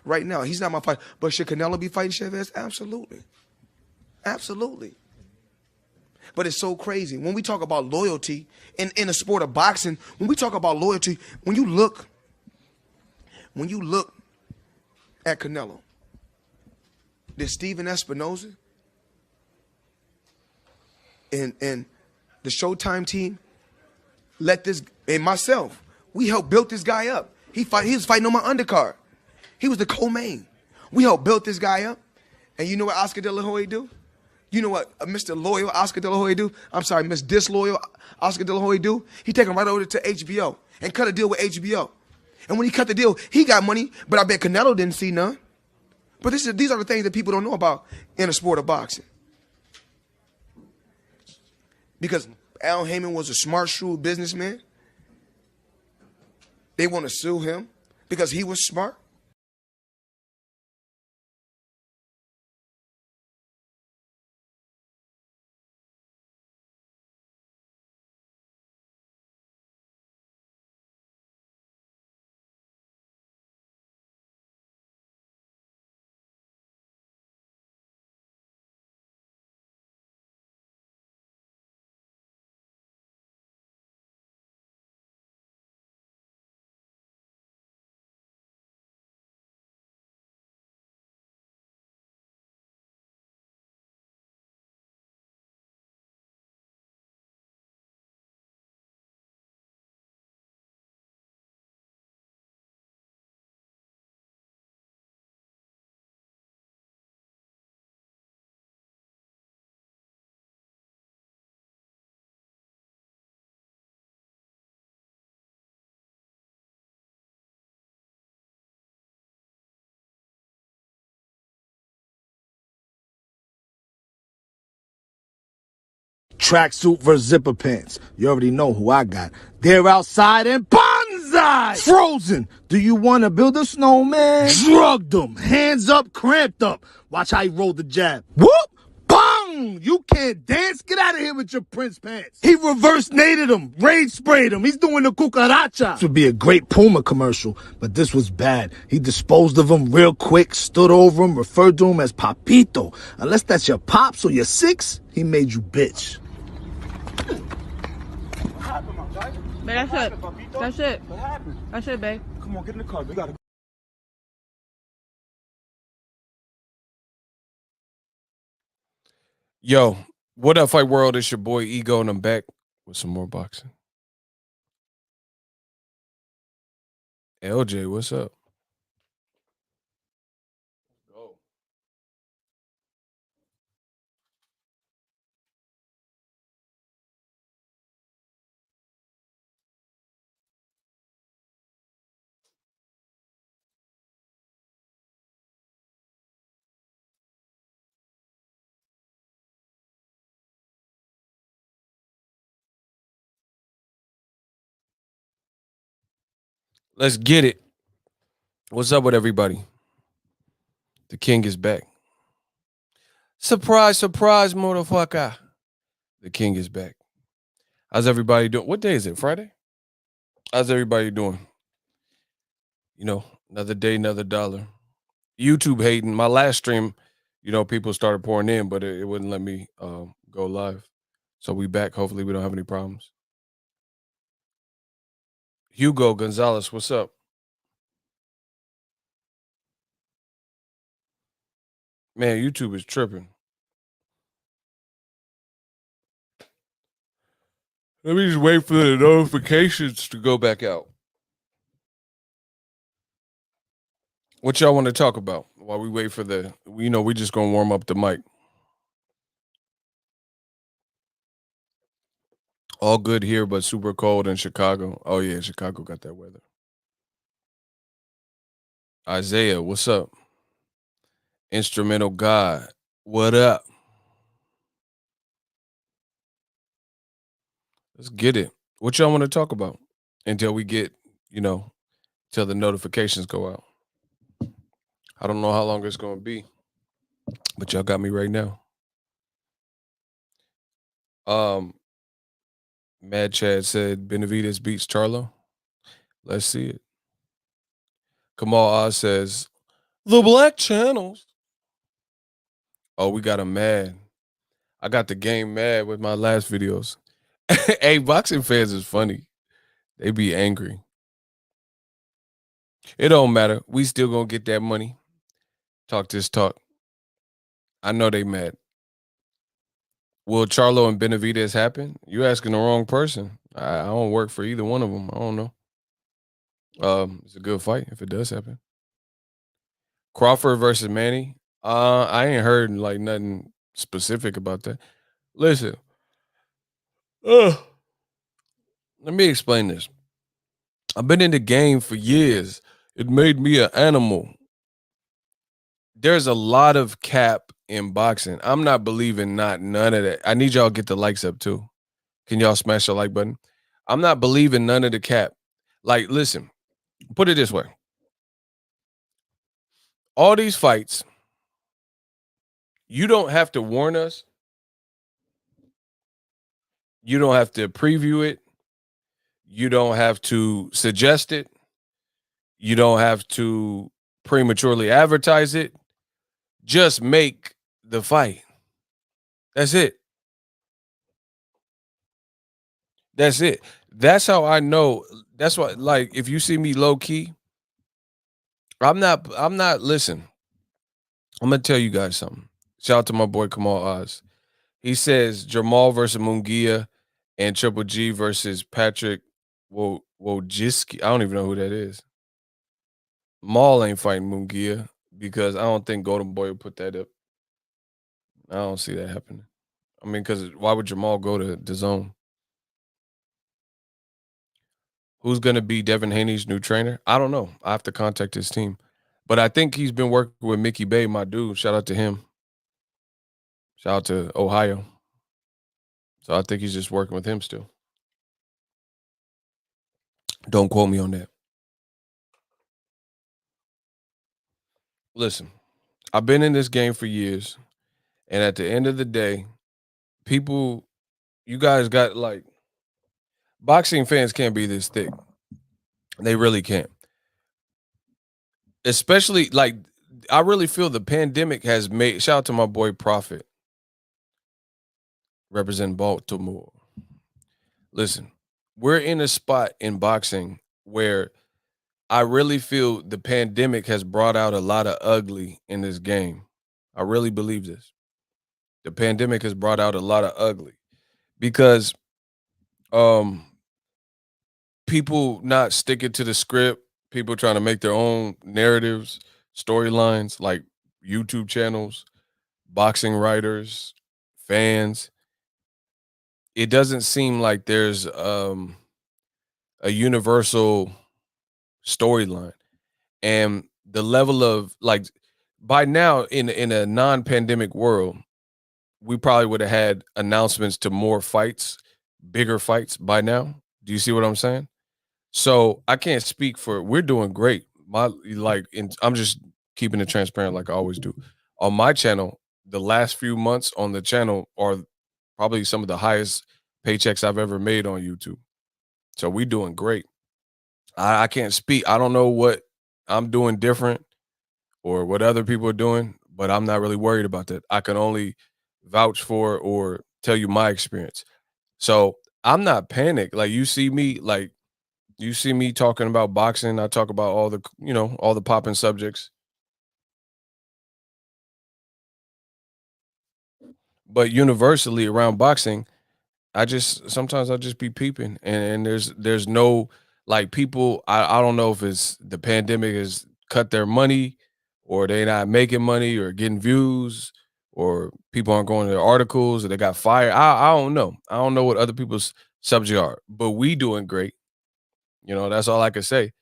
right now. He's not my fight. But should Canelo be fighting Chavez? Absolutely. Absolutely. But it's so crazy. When we talk about loyalty in the sport of boxing, when we talk about loyalty, when you look at Canelo, did Steven Espinoza and the Showtime team let this, and myself, we helped build this guy up. He was fighting on my undercard. He was the co-main. We helped build this guy up. And you know what Oscar De La Hoya do? You know what Mr. Loyal Oscar De La Hoya do? I'm sorry, Miss Disloyal Oscar De La Hoya do? He take him right over to HBO and cut a deal with HBO. And when he cut the deal, he got money, but I bet Canelo didn't see none. But these are the things that people don't know about in the sport of boxing. Because Al Heyman was a smart, shrewd businessman. They want to sue him because he was smart. Tracksuit versus zipper pants. You already know who I got. They're outside and bonsai. Frozen. Do you want to build a snowman? Drugged them. Hands up, cramped up. Watch how he rolled the jab. Whoop! Bang! You can't dance? Get out of here with your Prince pants. He reverse nated him. Rage sprayed him. He's doing the cucaracha. This would be a great Puma commercial, but this was bad. He disposed of him real quick, stood over him, referred to him as Papito. Unless that's your pops or your six, he made you bitch. What happened, my guy? Man, that's it. Papito? That's it. What happened? That's it, babe. Come on, get in the car. We gotta. Yo, what up, Fight World? It's your boy Ego, and I'm back with some more boxing. LJ, what's up? Go. Let's get it. What's up with everybody? The king is back. Surprise, surprise, motherfucker. The king is back. How's everybody doing? What day is it? Friday? How's everybody doing? You know, another day, another dollar. YouTube hating. My last stream, people started pouring in, but it wouldn't let me go live. So we back. Hopefully we don't have any problems. Hugo Gonzalez, what's up? Man, YouTube is tripping. Let me just wait for the notifications to go back out. What y'all want to talk about while we wait for we just going to warm up the mic. All good here, but super cold in Chicago. Oh, yeah, Chicago got that weather. Isaiah, what's up? Instrumental God, what up? Let's get it. What y'all want to talk about until we get, till the notifications go out? I don't know how long it's going to be, but y'all got me right now. Mad Chad said Benavidez beats Charlo. Let's see it. Kamal Oz says The black channels. Oh, we got him mad. I got the game mad with my last videos. Hey, boxing fans is funny. They be angry. It don't matter. We still gonna get that money. Talk this talk. I know they mad. Will Charlo and Benavidez happen? You asking the wrong person. I don't work for either one of them. I don't know. It's a good fight if it does happen. Crawford versus Manny. I ain't heard like nothing specific about that. Listen, let me explain this. I've been in the game for years. It made me an animal. There's a lot of cap in boxing. I'm not believing none of that. I need y'all to get the likes up too. Can y'all smash the like button? I'm not believing none of the cap. Like, listen, put it this way. All these fights, you don't have to warn us. You don't have to preview it. You don't have to suggest it. You don't have to prematurely advertise it. Just make the fight. That's it. That's it. That's how I know. That's why, like, if you see me low key, I'm not, listen, I'm going to tell you guys something. Shout out to my boy Kamal Oz. He says Jamal versus Munguia and Triple G versus Patrick Wojcicki. I don't even know who that is. Maul ain't fighting Munguia because I don't think Golden Boy will put that up. I don't see that happening. I mean, because why would Jamal go to the zone? Who's going to be Devin Haney's new trainer? I don't know. I have to contact his team. But I think he's been working with Mickey Bay, my dude. Shout out to him. Shout out to Ohio. So I think he's just working with him still. Don't quote me on that. Listen, I've been in this game for years. And at the end of the day, people, you guys got like, boxing fans can't be this thick. They really can't. Especially like, I really feel the pandemic has made, shout out to my boy Prophet, representing Baltimore. Listen, we're in a spot in boxing where I really feel the pandemic has brought out a lot of ugly in this game. I really believe this. The pandemic has brought out a lot of ugly because people not sticking to the script, people trying to make their own narratives, storylines, like YouTube channels, boxing writers, fans. It doesn't seem like there's a universal storyline. And the level of, like, by now in a non-pandemic world, we probably would have had announcements to more fights, bigger fights by now. Do you see what I'm saying? So I can't speak for, we're doing great. I'm just keeping it transparent like I always do. On my channel, the last few months on the channel are probably some of the highest paychecks I've ever made on YouTube. So we doing great. I can't speak. I don't know what I'm doing different or what other people are doing, but I'm not really worried about that. I can only vouch for or tell you my experience. So I'm not panicked. Like you see me talking about boxing. I talk about all the popping subjects. But universally around boxing, sometimes I just be peeping and there's no, like, people, I don't know if it's the pandemic has cut their money or they not making money or getting views or people aren't going to their articles or they got fired. I don't know. I don't know what other people's subjects are, but we doing great. That's all I can say.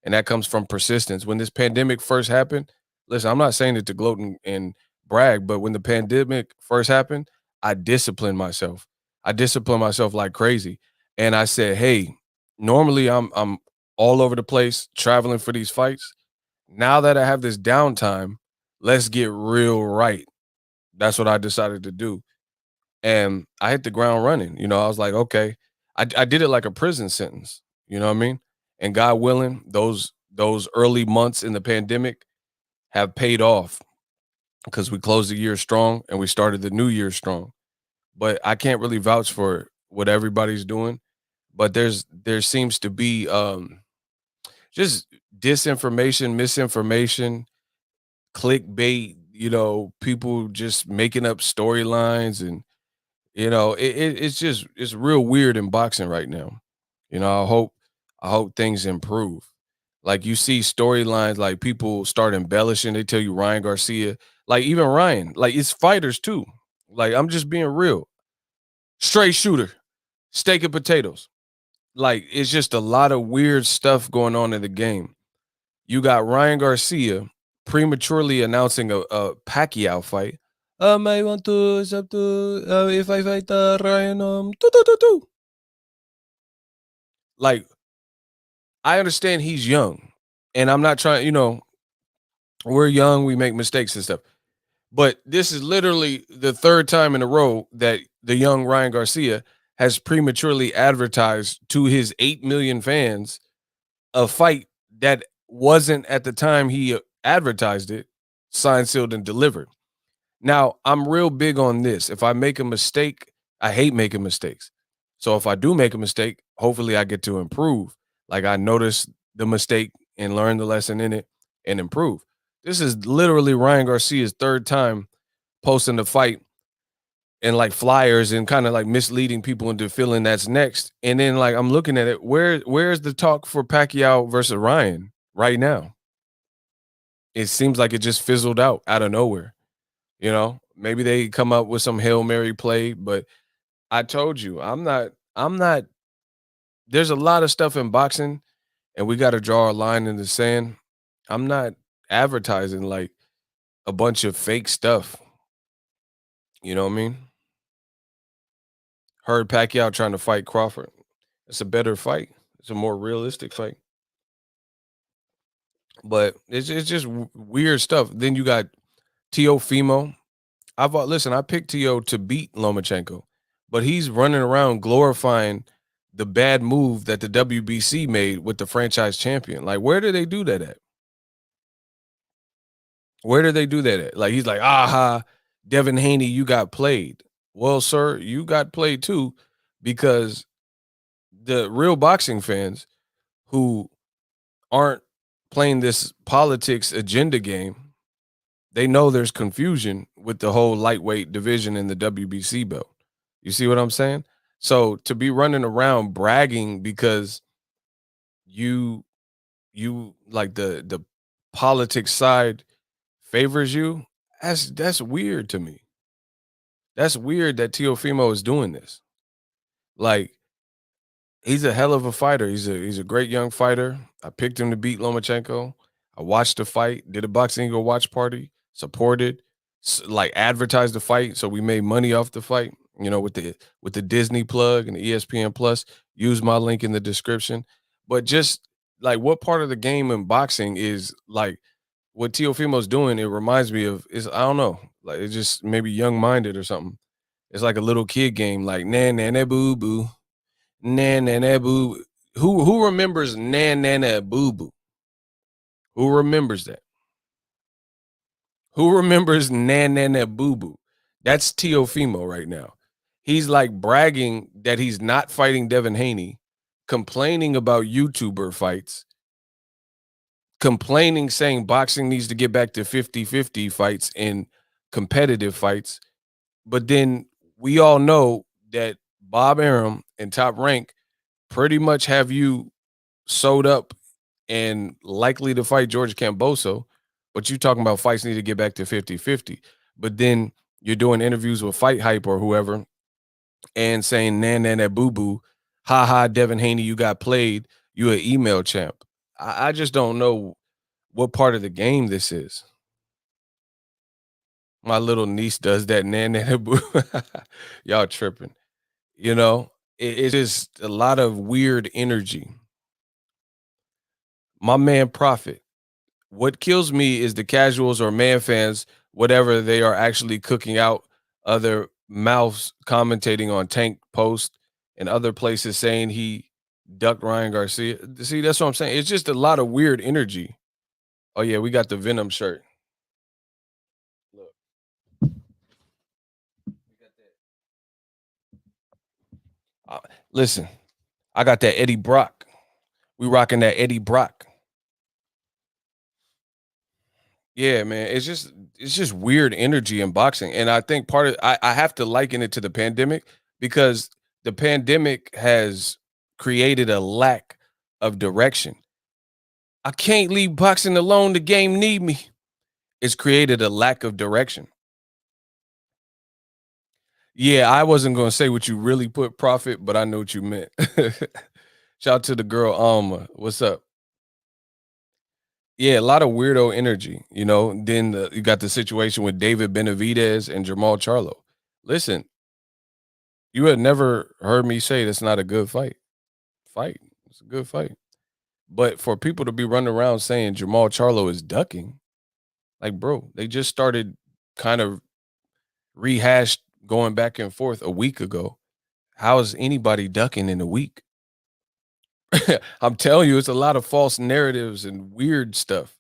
And that comes from persistence. When this pandemic first happened, listen, I'm not saying it to gloat and brag, but when the pandemic first happened, I disciplined myself. I disciplined myself like crazy. And I said, hey, normally I'm all over the place traveling for these fights. Now that I have this downtime, let's get real right. That's what I decided to do. And I hit the ground running. I was like, okay, I did it like a prison sentence. You know what I mean? And God willing, those early months in the pandemic, have paid off because we closed the year strong and we started the new year strong. But I can't really vouch for what everybody's doing. But there seems to be just disinformation, misinformation, clickbait, people just making up storylines, and it's real weird in boxing right now. I hope things improve. Like, you see storylines, like people start embellishing. They tell you Ryan Garcia, like even Ryan, like it's fighters too. Like, I'm just being real. Straight shooter, steak and potatoes. Like, it's just a lot of weird stuff going on in the game. You got Ryan Garcia prematurely announcing a Pacquiao fight. I want to if I fight Ryan, like, I understand he's young, and I'm not trying. We're young, we make mistakes and stuff. But this is literally the third time in a row that the young Ryan Garcia has prematurely advertised to his 8 million fans a fight that wasn't, at the time he advertised it, signed, sealed, and delivered. Now, I'm real big on this. If I make a mistake, I hate making mistakes. So if I do make a mistake, hopefully I get to improve. Like, I notice the mistake and learn the lesson in it and improve. This is literally Ryan Garcia's third time posting the fight and like flyers and kind of like misleading people into feeling that's next. And then, like, I'm looking at it, where's the talk for Pacquiao versus Ryan right now? It seems like it just fizzled out of nowhere. Maybe they come up with some Hail Mary play, but I told you, I'm not there's a lot of stuff in boxing, and we got to draw a line in the sand. I'm not advertising like a bunch of fake stuff. You know what I mean? Heard Pacquiao trying to fight Crawford. It's a better fight. It's a more realistic fight. But it's just weird stuff. Then you got Teofimo. I picked Tio to beat Lomachenko, but he's running around glorifying the bad move that the WBC made with the franchise champion. Like, where did they do that at? Where did they do that at? Like, he's like, aha, Devin Haney, you got played. Well, sir, you got played too, because the real boxing fans who aren't playing this politics agenda game, they know there's confusion with the whole lightweight division in the WBC belt. You see what I'm saying? So to be running around bragging because you like the politics side favors you, that's weird to me. That's weird that Teofimo is doing this. Like, he's a hell of a fighter. He's a great young fighter. I picked him to beat Lomachenko. I watched the fight, did a Boxingego watch party, supported, like advertised the fight, so we made money off the fight. With the Disney plug and the ESPN Plus. Use my link in the description. But just like, what part of the game in boxing is like what Teofimo's doing? It reminds me of, I don't know, like, it's just maybe young minded or something. It's like a little kid game, like na na na boo boo. Na na na boo. Who remembers na na na boo boo? Who remembers that? Who remembers na na na boo boo? That's Teofimo right now. He's like bragging that he's not fighting Devin Haney, complaining about YouTuber fights, complaining, saying boxing needs to get back to 50-50 fights and competitive fights. But then we all know that Bob Arum and Top Rank pretty much have you sewed up and likely to fight George Camboso, but you talking about fights need to get back to 50-50. But then you're doing interviews with Fight Hype or whoever and saying, nah, nah, nah, boo-boo, ha, Devin Haney, you got played, you an email champ. I just don't know what part of the game this is. My little niece does that, nah, nah, nah, boo. Y'all tripping. It's just a lot of weird energy. My man Prophet, what kills me is the casuals or man fans, whatever they are, actually cooking out other mouths commentating on Tank Post and other places saying he ducked Ryan Garcia. See, that's what I'm saying. It's just a lot of weird energy. Oh, yeah, we got the Venom shirt. Uh, listen, I got that Eddie Brock. We rocking that Eddie Brock. Yeah, man. It's just weird energy in boxing. And I think part of I have to liken it to the pandemic because the pandemic has created a lack of direction. I can't leave boxing alone. The game need me. It's created a lack of direction. Yeah, I wasn't gonna say what you really put profit, but I know what you meant. Shout out to the girl Alma. What's up? Yeah, a lot of weirdo energy, you know. Then you got the situation with David Benavidez and Jamal Charlo. Listen, you had never heard me say that's not a good fight. Fight. It's a good fight. But for people to be running around saying Jamal Charlo is ducking, like, bro, they just started kind of rehashed going back and forth a week ago. How is anybody ducking in a week? I'm telling you, it's a lot of false narratives and weird stuff.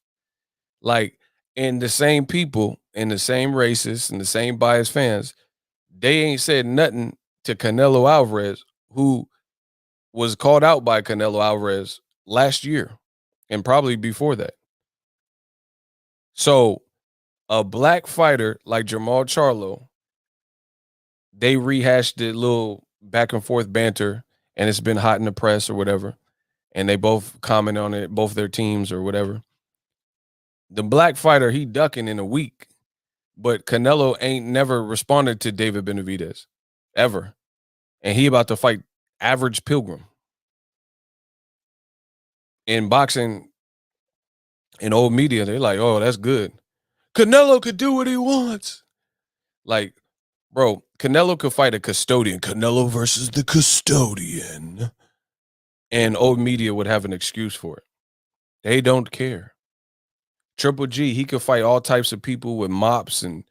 Like, and the same people and the same racists and the same biased fans, they ain't said nothing to Canelo Alvarez, who was called out by Canelo Alvarez last year and probably before that. So a black fighter like Jamal Charlo, they rehashed the little back and forth banter, and it's been hot in the press or whatever. And they both comment on it, both their teams or whatever. The black fighter, he ducking in a week, but Canelo ain't never responded to David Benavidez ever. And he about to fight Average Pilgrim. In boxing, in old media, they're like, oh, that's good. Canelo could do what he wants. Like, bro, Canelo could fight a custodian. Canelo versus the custodian. And old media would have an excuse for it. They don't care. Triple G, he could fight all types of people with mops and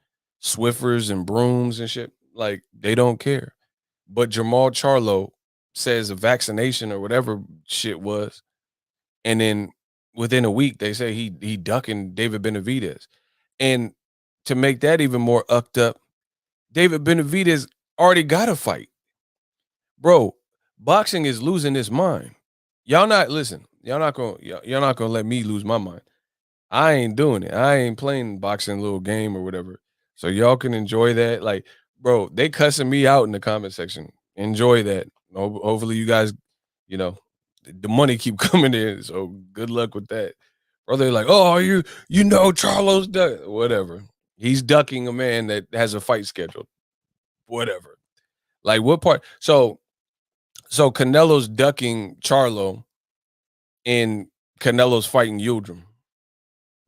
Swiffers and brooms and shit. Like, they don't care. But Jamal Charlo says a vaccination or whatever shit was. And then within a week, they say he ducking David Benavidez. And to make that even more ucked up, David Benavidez already got a fight. Bro, boxing is losing its mind. Y'all not listen. Y'all not gonna let me lose my mind. I ain't doing it. I ain't playing boxing little game or whatever. So y'all can enjoy that. Like, bro, they cussing me out in the comment section. Enjoy that. Hopefully you guys, you know, the money keep coming in. So good luck with that. Or they're like, oh, you know Charlo's whatever. He's ducking a man that has a fight scheduled. Whatever. Like what part? So Canelo's ducking Charlo and Canelo's fighting Yildirim.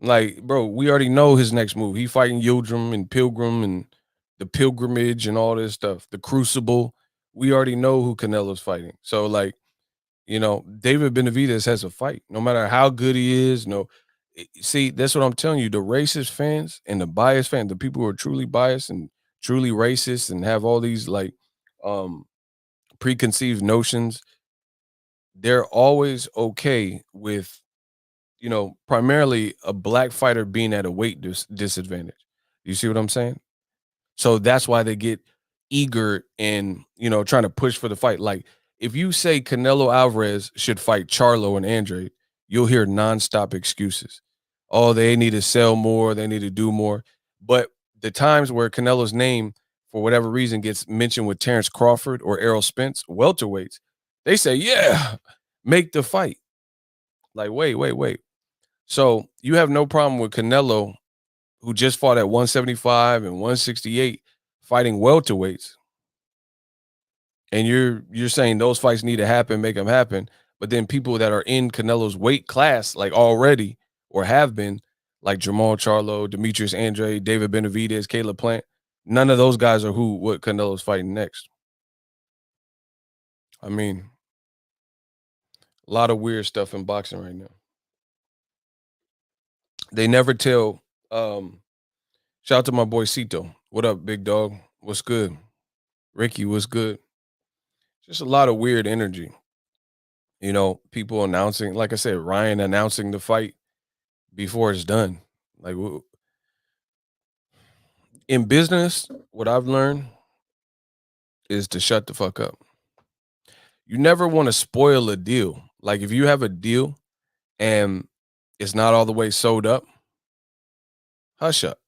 Like, bro, we already know his next move. He fighting Yildirim and Pilgrim and the pilgrimage and all this stuff. The Crucible. We already know who Canelo's fighting. So, like, you know, David Benavidez has a fight, no matter how good he is. No, see, that's what I'm telling you. The racist fans and the biased fans, the people who are truly biased and truly racist and have all these like preconceived notions, they're always okay with, you know, primarily a black fighter being at a weight disadvantage. You see what I'm saying? So that's why they get eager and, you know, trying to push for the fight. Like if you say Canelo Alvarez should fight Charlo and Andre, you'll hear nonstop excuses. Oh, they need to sell more, they need to do more. But the times where Canelo's name, for whatever reason, gets mentioned with Terrence Crawford or Errol Spence, welterweights, they say, yeah, make the fight. Like, wait. So you have no problem with Canelo, who just fought at 175 and 168, fighting welterweights, and you're saying those fights need to happen, make them happen. But then people that are in Canelo's weight class, like already or have been, like Jamal Charlo, Demetrius Andre, David Benavidez, Caleb Plant, none of those guys are what Canelo's fighting next. I mean, a lot of weird stuff in boxing right now. They never tell. Shout out to my boy Cito. What up, big dog? What's good? Ricky, what's good? Just a lot of weird energy. You know, people announcing, like I said, Ryan announcing the fight before it's done. Like in business, what I've learned is to shut the fuck up. You never want to spoil a deal. Like if you have a deal and it's not all the way sold up, hush up.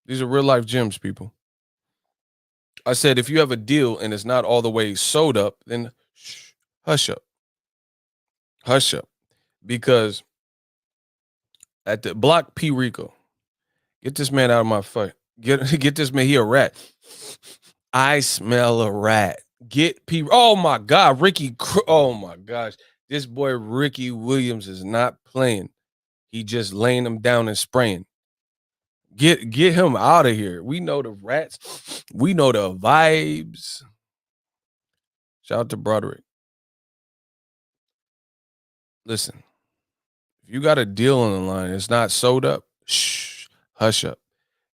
These are real life gems, people. I said if you have a deal and it's not all the way sold up, then hush up. Hush up. Because at the block P. Rico, get this man out of my fight. Get this man, he a rat. I smell a rat. Get P. Oh my God, oh my gosh. This boy Ricky Williams is not playing. He just laying him down and spraying. Get him out of here. We know the rats. We know the vibes. Shout out to Broderick. Listen, if you got a deal on the line, it's not sold up, hush up.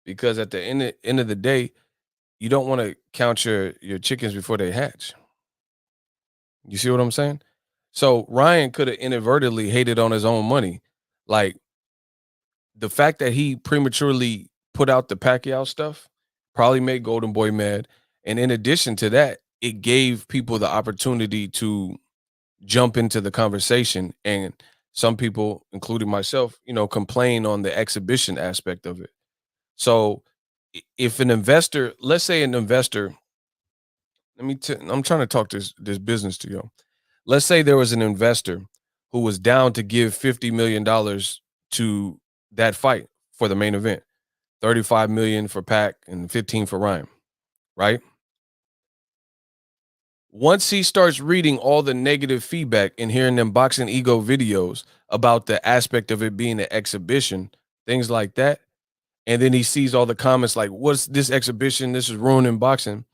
Because at the end of the day, you don't want to count your chickens before they hatch. You see what I'm saying? So Ryan could have inadvertently hated on his own money. Like the fact that he prematurely put out the Pacquiao stuff probably made Golden Boy mad. And in addition to that, it gave people the opportunity to jump into the conversation. And some people, including myself, complain on the exhibition aspect of it. So if an investor, let's say an investor, I'm trying to talk this business to you. Let's say there was an investor who was down to give $50 million to that fight for the main event. 35 million for Pac and 15 for Ryan, right? Once he starts reading all the negative feedback and hearing them Boxingego videos about the aspect of it being an exhibition, things like that, and then he sees all the comments like, what's this exhibition? This is ruining boxing.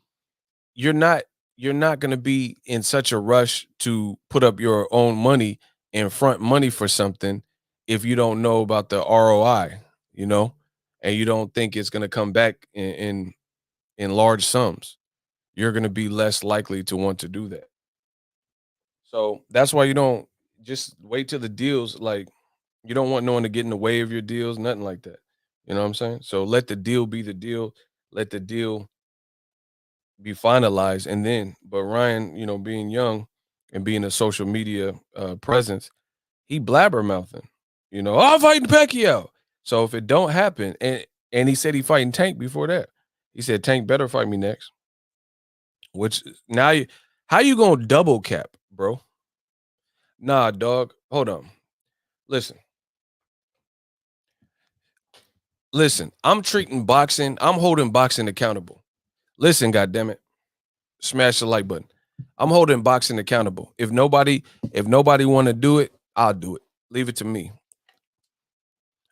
You're not going to be in such a rush to put up your own money and front money for something if you don't know about the ROI, and you don't think it's going to come back in large sums. You're going to be less likely to want to do that. So that's why you don't just wait till the deals. Like you don't want no one to get in the way of your deals, nothing like that. You know what I'm saying? So let the deal be the deal. Let the deal be finalized. And then, but Ryan, being young and being a social media presence, he blabbermouthing, I'm fighting Pacquiao. So if it don't happen, and he said he fighting Tank before that. He said Tank better fight me next. Which now how you gonna double cap, bro? Nah, dog. Hold on. Listen, I'm holding boxing accountable. Listen, goddammit. Smash the like button. I'm holding boxing accountable. If nobody want to do it, I'll do it. Leave it to me.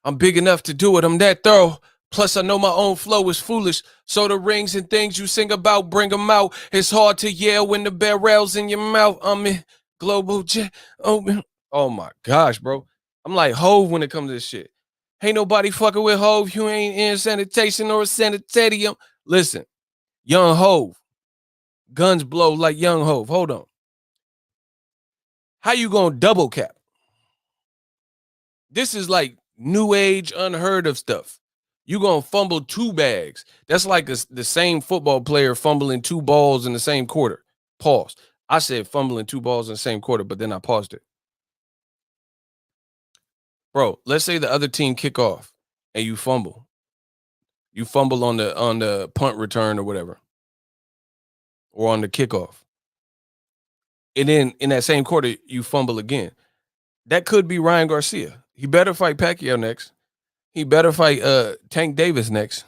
I'm big enough to do it. I'm that thorough. Plus, I know my own flow is foolish. So the rings and things you sing about, bring them out. It's hard to yell when the barrel's in your mouth. I'm in global jet. Oh my gosh, bro. I'm like Hove when it comes to this shit. Ain't nobody fucking with Hove. You ain't in sanitation or a sanitarium. Listen, young Hove. Guns blow like young Hove. Hold on. How you gonna double cap? This is like new age, unheard of stuff. You gonna fumble 2 bags. That's like the same football player fumbling 2 balls in the same quarter. Pause. I said fumbling 2 balls in the same quarter, but then I paused it. Bro, let's say the other team kick off and you fumble. You fumble on the punt return or whatever. Or on the kickoff. And then in that same quarter, you fumble again. That could be Ryan Garcia. He better fight Pacquiao next. He better fight Tank Davis next.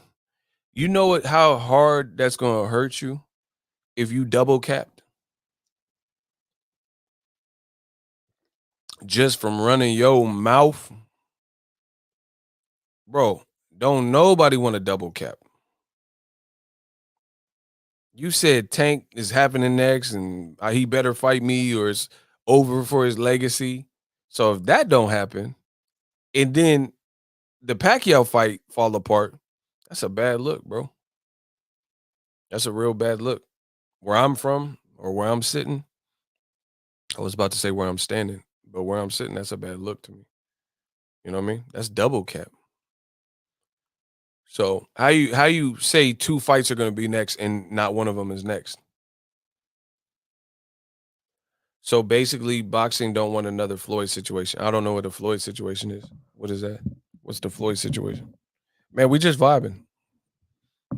You know how hard that's going to hurt you if you double capped? Just from running your mouth. Bro, don't nobody want to double cap. You said Tank is happening next and he better fight me or it's over for his legacy. So if that don't happen, and then the Pacquiao fight fall apart, that's a bad look, bro. That's a real bad look. Where I'm from or where I'm sitting, I was about to say where I'm standing, but where I'm sitting, that's a bad look to me. You know what I mean? That's double cap. So how you say 2 fights are going to be next and not one of them is next? So basically, boxing don't want another Floyd situation. I don't know what the Floyd situation is. What is that? What's the Floyd situation? Man, we just vibing.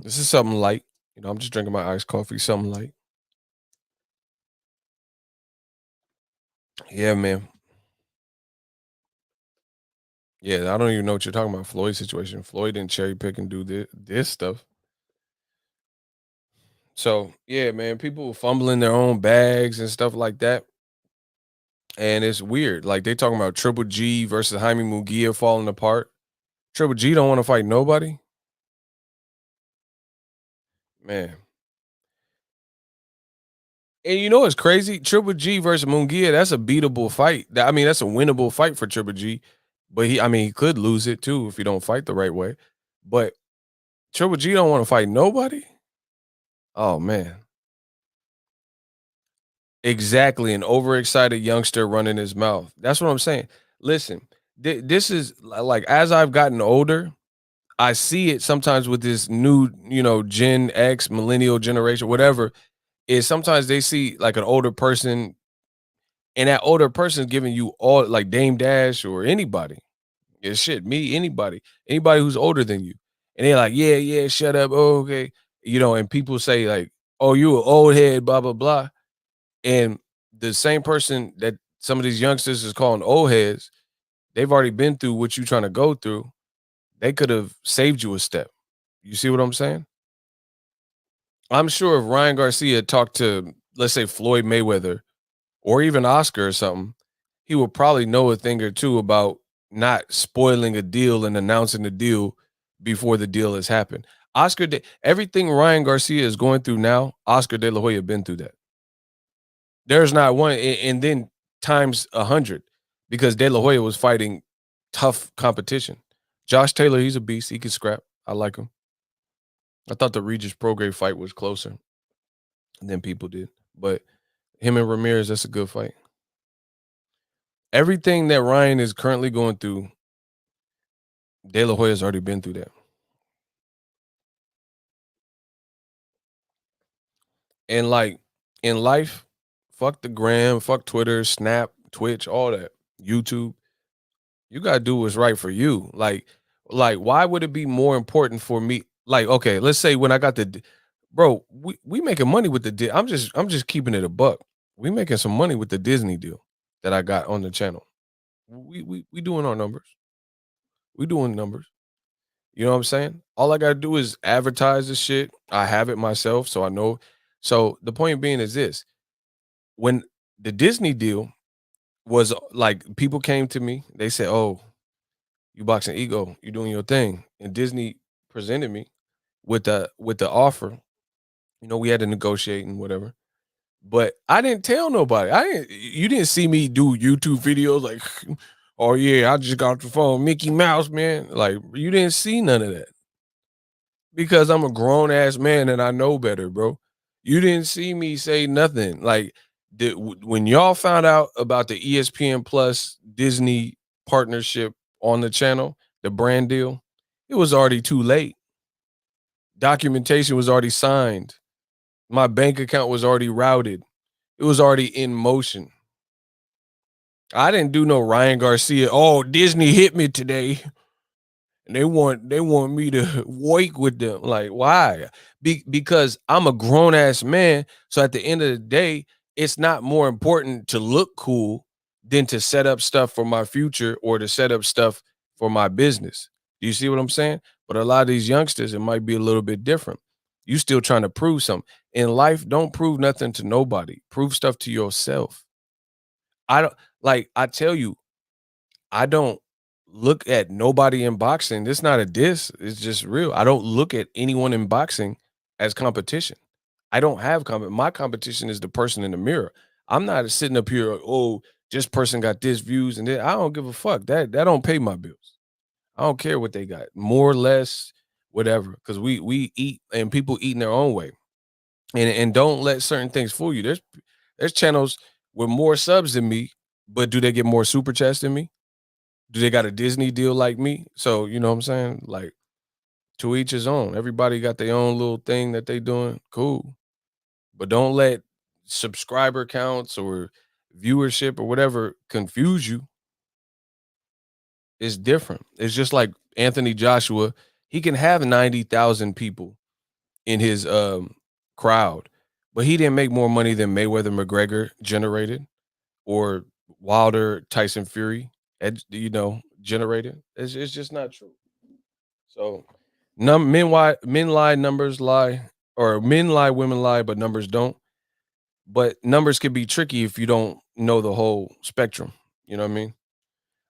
This is something light. You know, I'm just drinking my iced coffee, something light. Yeah, man. Yeah, I don't even know what you're talking about. Floyd situation. Floyd didn't cherry pick and do this stuff. So yeah, man, people fumbling their own bags and stuff like that. And it's weird. Like they talking about Triple G versus Jaime Munguia falling apart. Triple G don't want to fight nobody. Man. And you know what's crazy? Triple G versus Munguia, that's a beatable fight. I mean, that's a winnable fight for Triple G. But he could lose it too if he don't fight the right way. But Triple G don't want to fight nobody. Oh man. Exactly. An overexcited youngster running his mouth. That's what I'm saying. Listen, this is like as I've gotten older, I see it sometimes with this new, Gen X, millennial generation, whatever, is sometimes they see like an older person and that older person is giving you all like Dame Dash or anybody. Yeah, shit, me, anybody who's older than you. And they're like, yeah, yeah, shut up. Oh, okay. And people say like, oh, you an old head, blah, blah, blah. And the same person that some of these youngsters is calling old heads, they've already been through what you're trying to go through. They could have saved you a step. You see what I'm saying? I'm sure if Ryan Garcia talked to, let's say, Floyd Mayweather or even Oscar or something, he would probably know a thing or two about not spoiling a deal and announcing the deal before the deal has happened. Everything Ryan Garcia is going through now, Oscar De La Hoya been through that. There's not one, and then times 100 because De La Hoya was fighting tough competition. Josh Taylor, he's a beast. He can scrap. I like him. I thought the Regis Prograis fight was closer than people did, but him and Ramirez, that's a good fight. Everything that Ryan is currently going through, De La Hoya's already been through that. And like in life, fuck the gram, fuck Twitter, Snap, Twitch, all that, YouTube. You gotta do what's right for you. Like why would it be more important for me? Like, okay, let's say when I got bro, we making money with I'm just keeping it a buck. We making some money with the Disney deal that I got on the channel. We doing our numbers. We doing numbers. You know what I'm saying? All I gotta do is advertise this shit. I have it myself, so I know. So the point being is this: when the Disney deal was like, people came to me, they said, "Oh, you Boxingego, you doing your thing," and Disney presented me with the offer. We had to negotiate and whatever. But I didn't tell nobody. You didn't see me do YouTube videos like, oh yeah, I just got off the phone, Mickey Mouse, man. Like, you didn't see none of that. Because I'm a grown ass man and I know better, bro. You didn't see me say nothing. Like, when y'all found out about the ESPN Plus Disney partnership on the channel, the brand deal, it was already too late. Documentation was already signed. My bank account was already routed. It was already in motion. I didn't do no Ryan Garcia. Oh, Disney hit me today. And they want me to work with them. Like, why? Because I'm a grown ass man. So at the end of the day, it's not more important to look cool than to set up stuff for my future or to set up stuff for my business. Do you see what I'm saying? But a lot of these youngsters, it might be a little bit different. You still trying to prove something. In life, don't prove nothing to nobody. Prove stuff to yourself. I tell you, I don't look at nobody in boxing. It's not a diss. It's just real. I don't look at anyone in boxing as competition. I don't have my competition is the person in the mirror. I'm not sitting up here, oh, this person got this views and that. I don't give a fuck. That don't pay my bills. I don't care what they got. More or less, whatever. Because we eat and people eat in their own way. And don't let certain things fool you. There's channels with more subs than me, but do they get more super chats than me? Do they got a Disney deal like me? So, you know what I'm saying? Like, to each his own. Everybody got their own little thing that they doing. Cool. But don't let subscriber counts or viewership or whatever confuse you, it's different. It's just like Anthony Joshua. He can have 90,000 people in his crowd, but he didn't make more money than Mayweather McGregor generated or Wilder Tyson Fury, generated. It's just not true. So men lie, numbers lie, or men lie, women lie, but numbers don't. But numbers can be tricky if you don't know the whole spectrum. You know what I mean?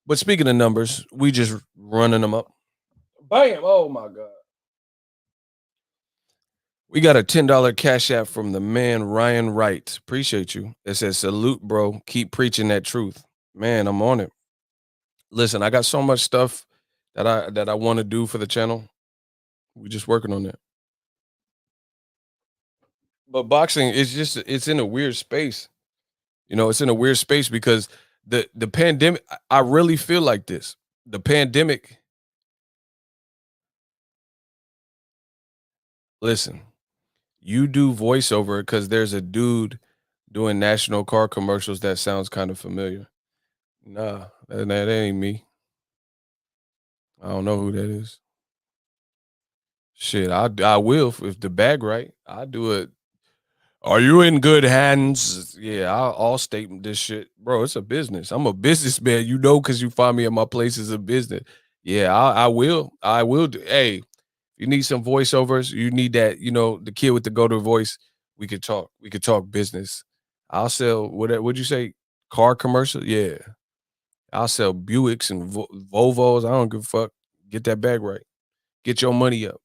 But speaking of numbers, we just running them up. Bam! Oh my God. We got a $10 cash app from the man Ryan Wright. Appreciate you. It says, salute, bro. Keep preaching that truth. Man, I'm on it. Listen, I got so much stuff that I want to do for the channel. We're just working on that. But boxing is it's in a weird space. It's in a weird space because the pandemic, I really feel like this. The pandemic, listen, you do voiceover because there's a dude doing national car commercials that sounds kind of familiar. Nah, that ain't me. I don't know who that is. Shit, I will if the bag right. I do it. Are you in good hands? Yeah, I'll state this shit, bro. It's a business. I'm a businessman, because you find me at my place as a business. Yeah, I will. I will do. Hey, you need some voiceovers. You need that. The kid with the go-to voice. We could talk. We could talk business. I'll sell. What'd you say? Car commercial? Yeah, I'll sell Buicks and Volvos. I don't give a fuck. Get that bag right. Get your money up.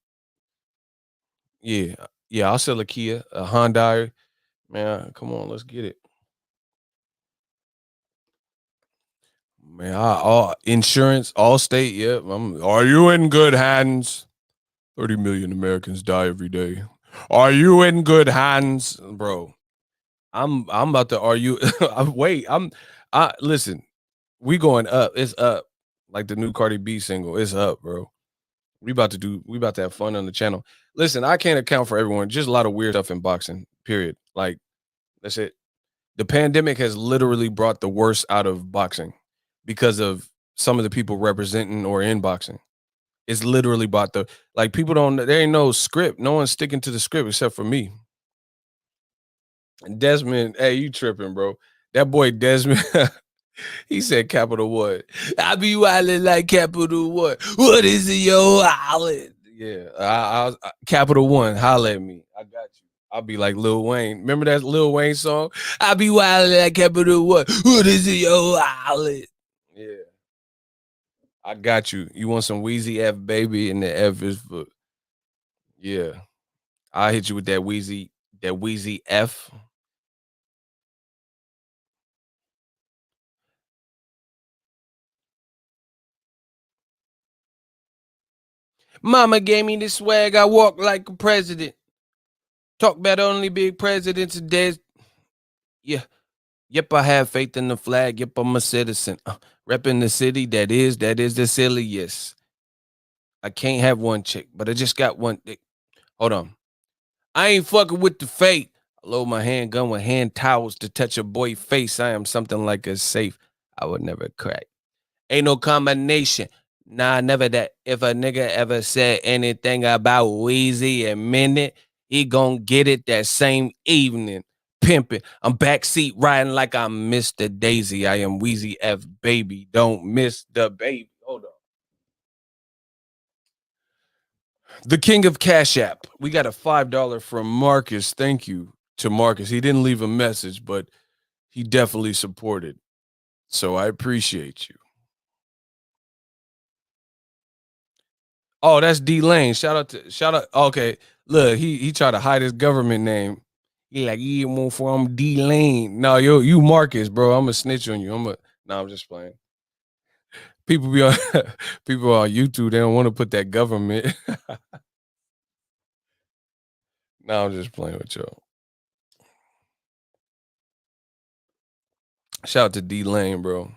Yeah, yeah. I'll sell a Kia, a Hyundai. Man, come on, let's get it. Man, all insurance, all state. Yep. Are you in good hands? 30 million Americans die every day. Are you in good hands, bro? I'm about to. Are you? Wait. Listen. We going up. It's up. Like the new Cardi B single. It's up, bro. We about to have fun on the channel. Listen, I can't account for everyone. Just a lot of weird stuff in boxing. Period. Like that's it. The pandemic has literally brought the worst out of boxing because of some of the people representing or in boxing. It's literally brought people there ain't no script. No one's sticking to the script except for me. Desmond, hey, you tripping, bro. That boy Desmond, he said Capital What? I be wildin' like Capital What? What is it, yo? Yeah, I Capital One, holla at me. I got you. I'll be like Lil Wayne. Remember that Lil Wayne song? I be wildin' like Capital What? What is it, yo? Yeah. I got you. You want some Wheezy F, baby, and the F is for, yeah. I'll hit you with that Wheezy F. Mama gave me the swag. I walk like a president. Talk about only big presidents dead. Yeah. Yep, I have faith in the flag. Yep, I'm a citizen. Repping the city. That is the silliest. I can't have one chick, but I just got one dick. Hold on. I ain't fucking with the fate. I load my handgun with hand towels to touch a boy face. I am something like a safe. I would never crack. Ain't no combination. Nah, never that. If a nigga ever said anything about Weezy a minute, he gon' get it that same evening. Pimping. I'm backseat riding like I'm Mr. Daisy. I am Weezy F, baby. Don't miss the baby. Hold on. The king of Cash App. We got a $5 from Marcus. Thank you to Marcus. He didn't leave a message, but he definitely supported. So I appreciate you. Oh, that's D Lane. Shout out. Okay, look, he tried to hide his government name. He like, you from D Lane. No, you Marcus, bro. I'm gonna snitch on you. I'm just playing. People be on people on YouTube. They don't want to put that government. No, I'm just playing with y'all. Shout out to D Lane, bro.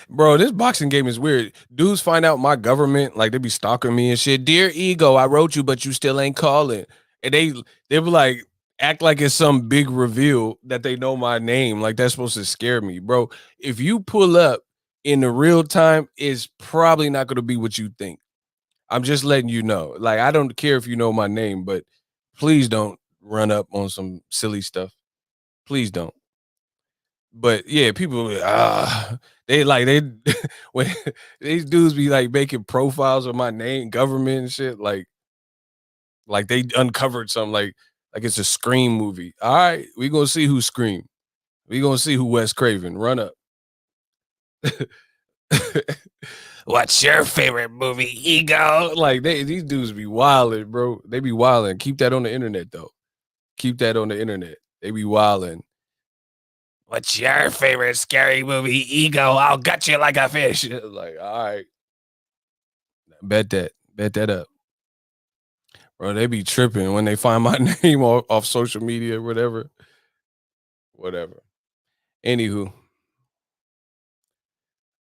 Bro, this boxing game is weird. Dudes find out my government, like they be stalking me and shit. Dear Ego, I wrote you, but you still ain't calling. And they be like, act like it's some big reveal that they know my name. Like that's supposed to scare me, bro. If you pull up in the real time, it's probably not going to be what you think. I'm just letting you know. Like, I don't care if you know my name, but please don't run up on some silly stuff. Please don't. But yeah, people they when these dudes be like making profiles of my name, government and shit, like they uncovered something like it's a Scream movie. All right, we gonna see who Scream. We gonna see who Wes Craven. Run up. What's your favorite movie, Ego? Like these dudes be wilding, bro. They be wilding. Keep that on the internet though. Keep that on the internet. They be wilding. What's your favorite scary movie, Ego? I'll gut you like a fish. Like, all right. Bet that up. Bro, they be tripping when they find my name off social media or whatever. Whatever. Anywho.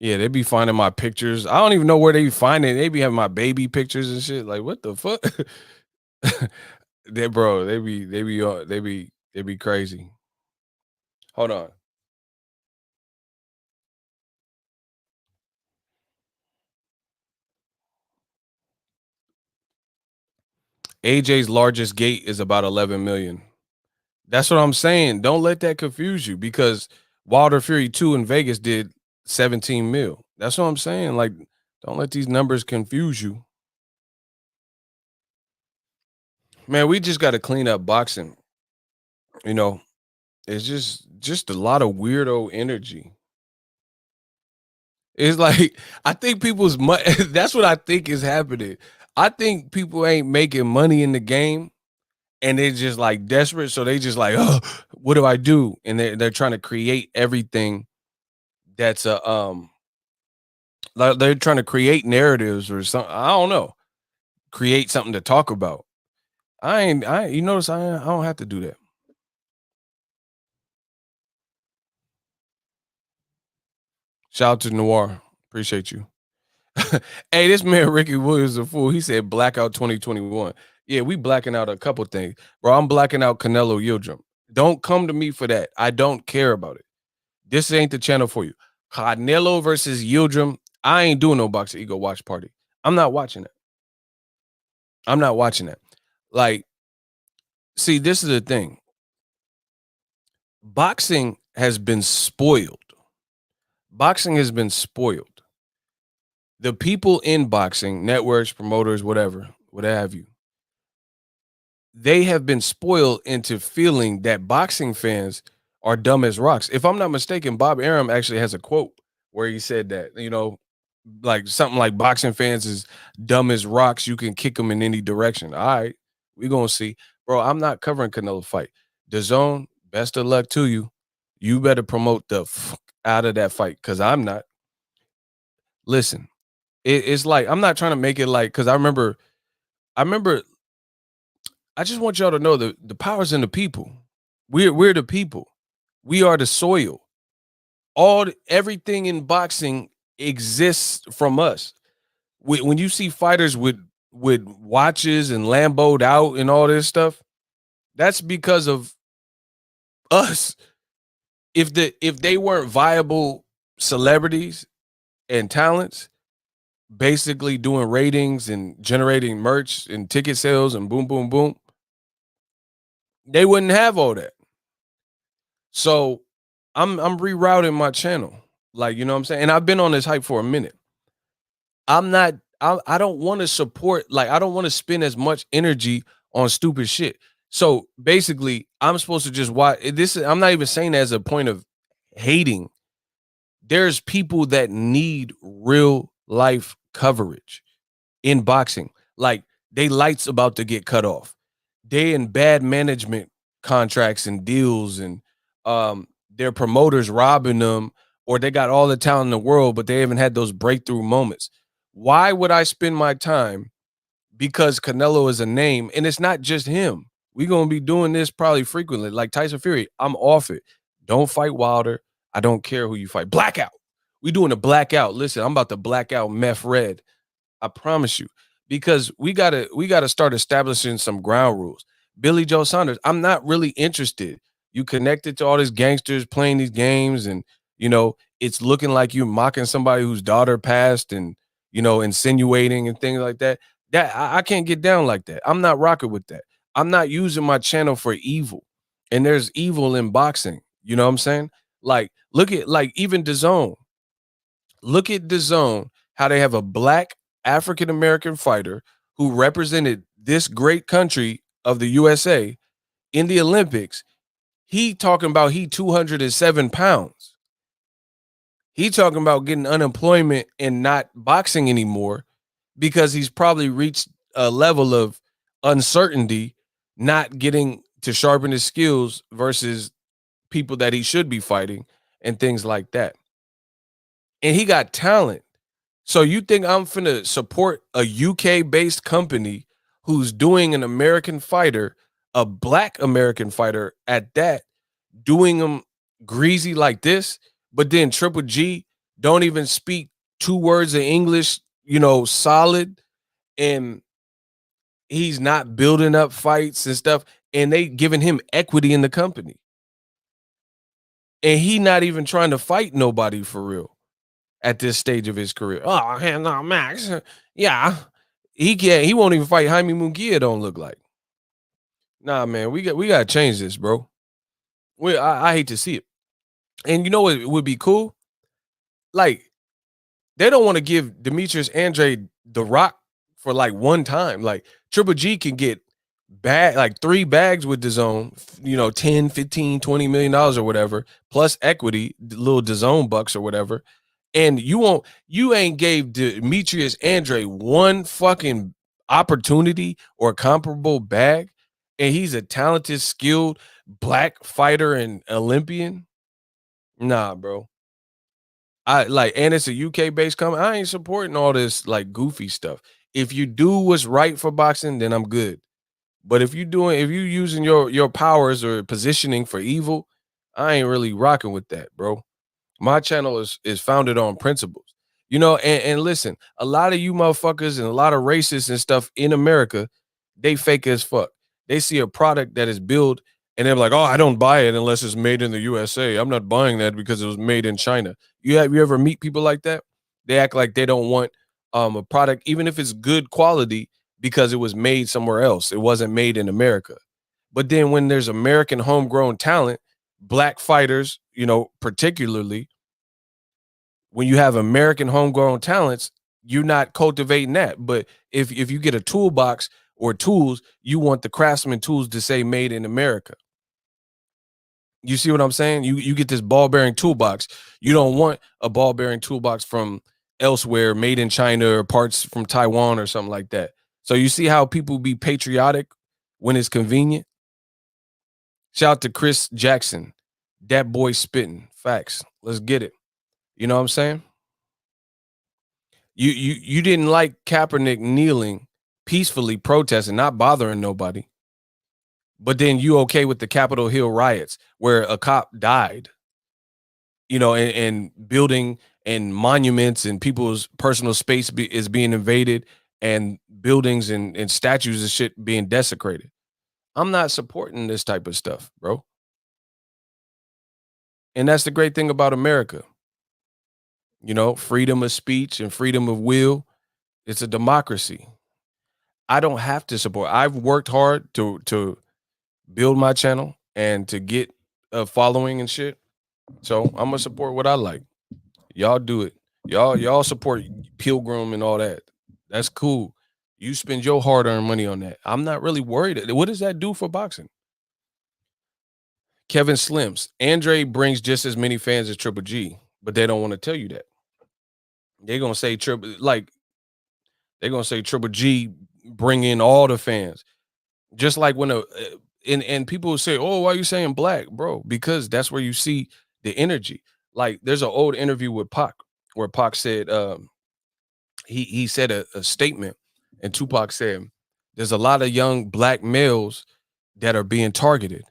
Yeah, they be finding my pictures. I don't even know where they be finding it. They be having my baby pictures and shit. Like, what the fuck? They be crazy. Hold on. AJ's largest gate is about 11 million. That's what I'm saying. Don't let that confuse you because Wilder Fury 2 in Vegas did 17 mil. That's what I'm saying. Like, don't let these numbers confuse you. Man, we just got to clean up boxing. You know, it's just a lot of weirdo energy. It's like I think people's that's what I think is happening. I think people ain't making money in the game and they're just like desperate. So they just like, oh, what do I do? And they're trying to create everything that's like they're trying to create narratives or something. I don't know. Create something to talk about. You notice I don't have to do that. Shout out to Noir. Appreciate you. Hey, this man Ricky Williams a fool. He said blackout 2021. Yeah, we blacking out a couple things. Bro, I'm blacking out Canelo Yildirim. Don't come to me for that. I don't care about it. This ain't the channel for you. Canelo versus Yildirim. I ain't doing no boxing ego watch party. I'm not watching it. I'm not watching that. Like, see, this is the thing. Boxing has been spoiled. Boxing has been spoiled. The people in boxing, networks, promoters, whatever, what have you, they have been spoiled into feeling that boxing fans are dumb as rocks. If I'm not mistaken, Bob Arum actually has a quote where he said that, like something like boxing fans is dumb as rocks. You can kick them in any direction. All right, we're going to see. Bro, I'm not covering Canelo fight. DAZN, best of luck to you. You better promote the out of that fight because I'm not. Listen, it's like, I'm not trying to make it like, because I remember, I just want y'all to know the power's in the people. We're the people. We are the soil. Everything in boxing exists from us. When you see fighters with watches and Lambo'd out and all this stuff, that's because of us. If they weren't viable celebrities and talents, basically doing ratings and generating merch and ticket sales and boom, boom, boom, they wouldn't have all that. So I'm rerouting my channel. Like, you know what I'm saying? And I've been on this hype for a minute. I don't want to support, like, I don't want to spend as much energy on stupid shit. So basically, I'm supposed to just watch this. I'm not even saying that as a point of hating. There's people that need real life coverage in boxing. Like, they lights about to get cut off. They in bad management contracts and deals, and their promoters robbing them, or they got all the talent in the world, but they haven't had those breakthrough moments. Why would I spend my time? Because Canelo is a name, and it's not just him. We're going to be doing this probably frequently. Like Tyson Fury, I'm off it. Don't fight Wilder. I don't care who you fight. Blackout. We doing a blackout. Listen, I'm about to black out Meth Red. I promise you. Because we gotta start establishing some ground rules. Billy Joe Saunders. I'm not really interested. You connected to all these gangsters playing these games, and it's looking like you're mocking somebody whose daughter passed, and insinuating and things like that. That I can't get down like that. I'm not rocking with that. I'm not using my channel for evil. And there's evil in boxing. You know what I'm saying? Like, look at even DAZN. Look at DAZN, how they have a black African American fighter who represented this great country of the USA in the Olympics. He talking about he 207 pounds. He talking about getting unemployment and not boxing anymore because he's probably reached a level of uncertainty, not getting to sharpen his skills versus people that he should be fighting and things like that. And he got talent. So you think I'm finna support a UK-based company who's doing an American fighter, a black American fighter at that, doing them greasy like this, but then Triple G don't even speak 2 words of English, solid, and he's not building up fights and stuff, and they giving him equity in the company. And he not even trying to fight nobody for real at this stage of his career. Oh, hell no, Max. Yeah. He won't even fight Jaime Munguia, don't look like. Nah, man, we got to change this, bro. I hate to see it. And you know what would be cool? Like, they don't want to give Demetrius Andre the Rock for like one time. Like, Triple G can get 3 bags with DAZN, 10, 15, $20 million or whatever, plus equity, little DAZN bucks or whatever. And you ain't gave Demetrius Andre one fucking opportunity or comparable bag. And he's a talented, skilled black fighter and Olympian. Nah, bro. And it's a UK based company. I ain't supporting all this like goofy stuff. If you do what's right for boxing, then I'm good. But if you using your powers or positioning for evil, I ain't really rocking with that, bro. My channel is founded on principles. And listen, a lot of you motherfuckers and a lot of racists and stuff in America, they fake as fuck. They see a product that is built and they're like, oh, I don't buy it unless it's made in the USA. I'm not buying that because it was made in China. You ever meet people like that? They act like they don't want a product, even if it's good quality, because it was made somewhere else. It wasn't made in America. But then when there's American homegrown talent, black fighters, particularly when you have American homegrown talents, you're not cultivating that. But if you get a toolbox or tools, you want the Craftsman tools to say made in America. You see what I'm saying? You get this ball bearing toolbox. You don't want a ball bearing toolbox from elsewhere, made in China or parts from Taiwan or something like that. So you see how people be patriotic when it's convenient? Shout out to Chris Jackson. That boy spitting. Facts. Let's get it. You know what I'm saying? You didn't like Kaepernick kneeling, peacefully protesting, not bothering nobody. But then you okay with the Capitol Hill riots where a cop died, and building and monuments and people's personal space is being invaded and buildings and statues and shit being desecrated. I'm not supporting this type of stuff, bro. And that's the great thing about America. Freedom of speech and freedom of will. It's a democracy. I don't have to support. I've worked hard to build my channel and to get a following and shit. So I'm gonna support what I like. Y'all do it. Y'all support Pilgrim and all that. That's cool. You spend your hard-earned money on that. I'm not really worried. What does that do for boxing? Kevin Slims. Andre brings just as many fans as Triple G, but they don't want to tell you that. They're gonna say Triple G bring in all the fans. Just like when and people will say, oh, why are you saying black, bro? Because that's where you see the energy. Like there's an old interview with Pac where Pac said he said a statement, and Tupac said there's a lot of young black males that are being targeted.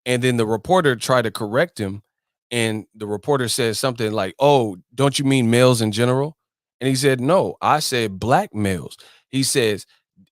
And then the reporter tried to correct him, and the reporter said something like, oh, don't you mean males in general? And he said, no, I said black males. He says,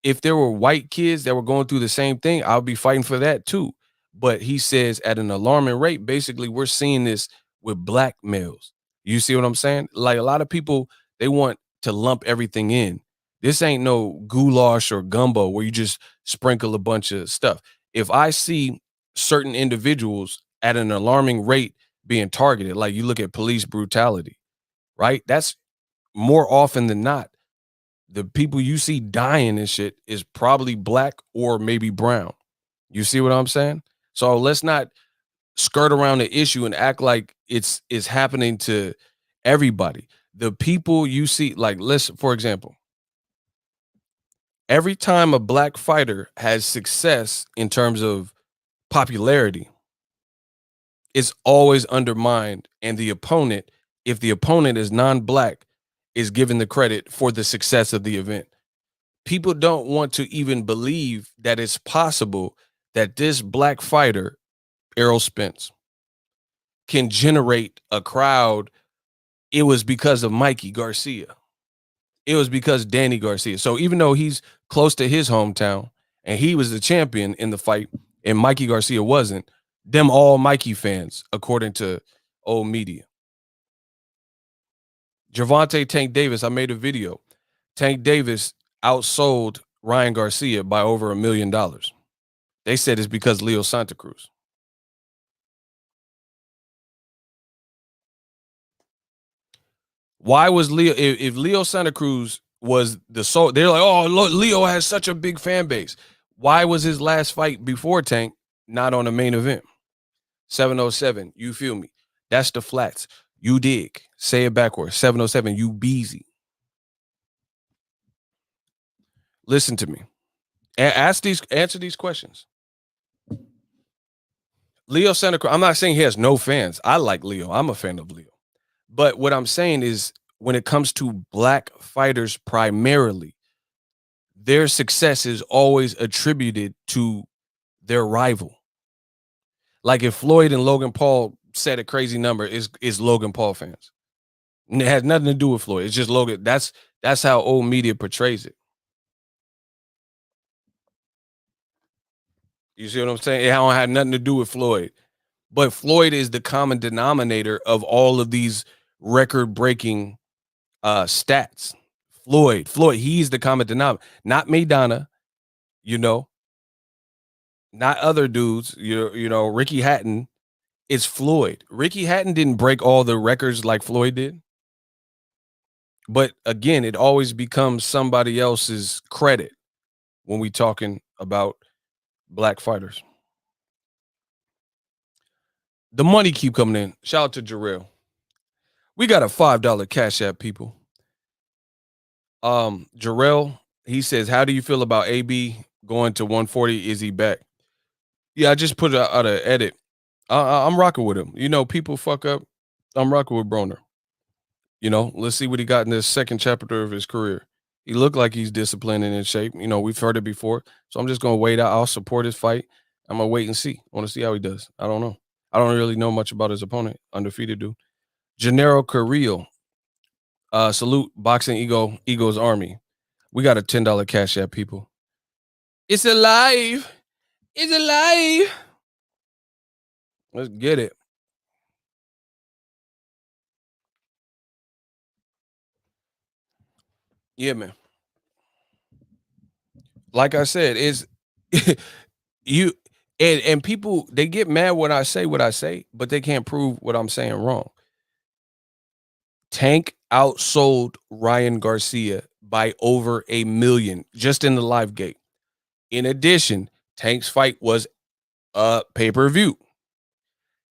if there were white kids that were going through the same thing, I would be fighting for that too. But he says at an alarming rate, basically, we're seeing this with black males. You see what I'm saying? Like a lot of people, they want to lump everything in. This ain't no goulash or gumbo where you just sprinkle a bunch of stuff. If I see certain individuals at an alarming rate being targeted, like you look at police brutality, right? That's more often than not, the people you see dying and shit is probably black or maybe brown. You see what I'm saying? So let's not skirt around the issue and act like it's happening to everybody. The people you see, like, listen, for example, every time a black fighter has success in terms of popularity, it's always undermined. And the opponent, if the opponent is non-black, is given the credit for the success of the event. People don't want to even believe that it's possible that this black fighter, Errol Spence, can generate a crowd. It was because of Mikey Garcia. It was because Danny Garcia. So even though he's close to his hometown and he was the champion in the fight and Mikey Garcia wasn't, them all Mikey fans, according to old media. Gervonta Tank Davis, I made a video. Tank Davis outsold Ryan Garcia by over $1 million. They said it's because Leo Santa Cruz. Why was Leo, if Leo Santa Cruz was the soul, they're like, oh, look, Leo has such a big fan base. Why was his last fight before Tank not on the main event? 707, you feel me? That's the flats. You dig. Say it backwards. 707, you beezy. Listen to me. Answer these questions. Leo Santa Cruz, I'm not saying he has no fans. I like Leo. I'm a fan of Leo. But what I'm saying is when it comes to black fighters primarily, their success is always attributed to their rival. Like if Floyd and Logan Paul set a crazy number, is Logan Paul fans. And it has nothing to do with Floyd. It's just Logan. That's how old media portrays it. You see what I'm saying? It don't have nothing to do with Floyd. But Floyd is the common denominator of all of these record-breaking stats. Floyd, he's the common denominator. Not Maidana, not other dudes, Ricky Hatton. It's Floyd. Ricky Hatton didn't break all the records like Floyd did. But again, it always becomes somebody else's credit when we talking about black fighters. The money keep coming in. Shout out to Jarrell. We got a $5 Cash App, people. Jarrell, he says, how do you feel about AB going to 140? Is he back? Yeah, I just put it out an edit. I'm rocking with him. People fuck up. I'm rocking with Broner. Let's see what he got in this second chapter of his career. He looked like he's disciplined and in shape. We've heard it before. So I'm just going to wait out. I'll support his fight. I'm going to wait and see. I want to see how he does. I don't know. I don't really know much about his opponent. Undefeated dude. Gennaro Carrillo. Salute Boxingego, Ego's Army. We got a $10 Cash App, people. It's alive. It's alive. Let's get it. Yeah, man. Like I said, is you and people, they get mad when I say what I say, but they can't prove what I'm saying wrong. Tank outsold Ryan Garcia by over $1 million just in the live gate. In addition, Tank's fight was a pay-per-view.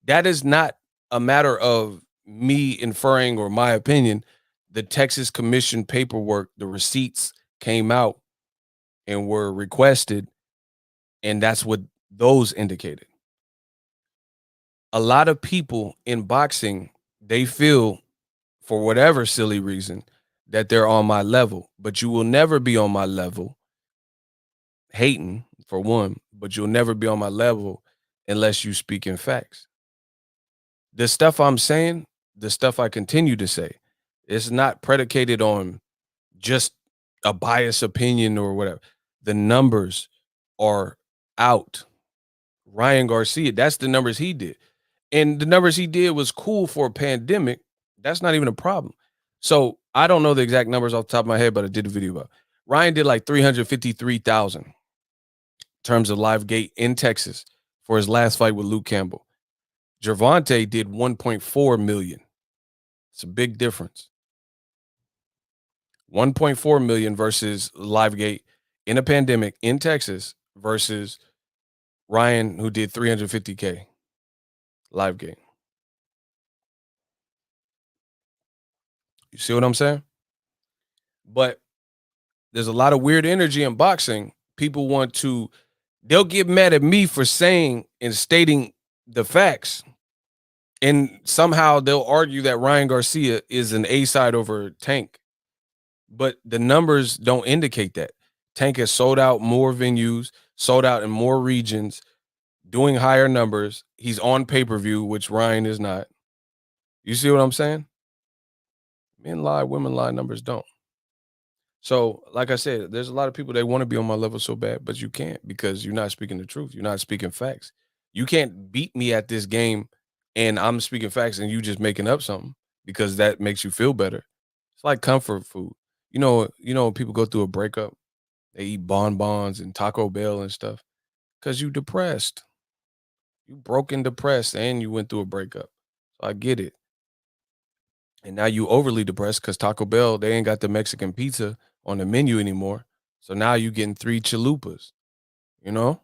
That is not a matter of me inferring or my opinion. The Texas Commission paperwork, the receipts came out and were requested, and that's what those indicated. A lot of people in boxing, they feel, for whatever silly reason, that they're on my level, but you will never be on my level, hating for one, but you'll never be on my level unless you speak in facts. The stuff I'm saying, the stuff I continue to say, it's not predicated on just a biased opinion or whatever. The numbers are out. Ryan Garcia, that's the numbers he did. And the numbers he did was cool for a pandemic. That's not even a problem. So I don't know the exact numbers off the top of my head, but I did a video about it. Ryan did like 353,000 in terms of live gate in Texas for his last fight with Luke Campbell. Gervonta did 1.4 million. It's a big difference. 1.4 million versus live gate in a pandemic in Texas versus Ryan, who did 350K live gate. You see what I'm saying? But there's a lot of weird energy in boxing. People they'll get mad at me for saying and stating the facts. And somehow they'll argue that Ryan Garcia is an A-side over Tank. But the numbers don't indicate that. Tank has sold out more venues, sold out in more regions, doing higher numbers. He's on pay-per-view, which Ryan is not. You see what I'm saying? Men lie, women lie, numbers don't. So, like I said, there's a lot of people that want to be on my level so bad, but you can't because you're not speaking the truth. You're not speaking facts. You can't beat me at this game and I'm speaking facts and you just making up something because that makes you feel better. It's like comfort food. You know, when people go through a breakup, they eat bonbons and Taco Bell and stuff because you depressed. You broken, depressed, and you went through a breakup. So I get it. And now you overly depressed because Taco Bell, they ain't got the Mexican pizza on the menu anymore. So now you getting 3 chalupas. You know?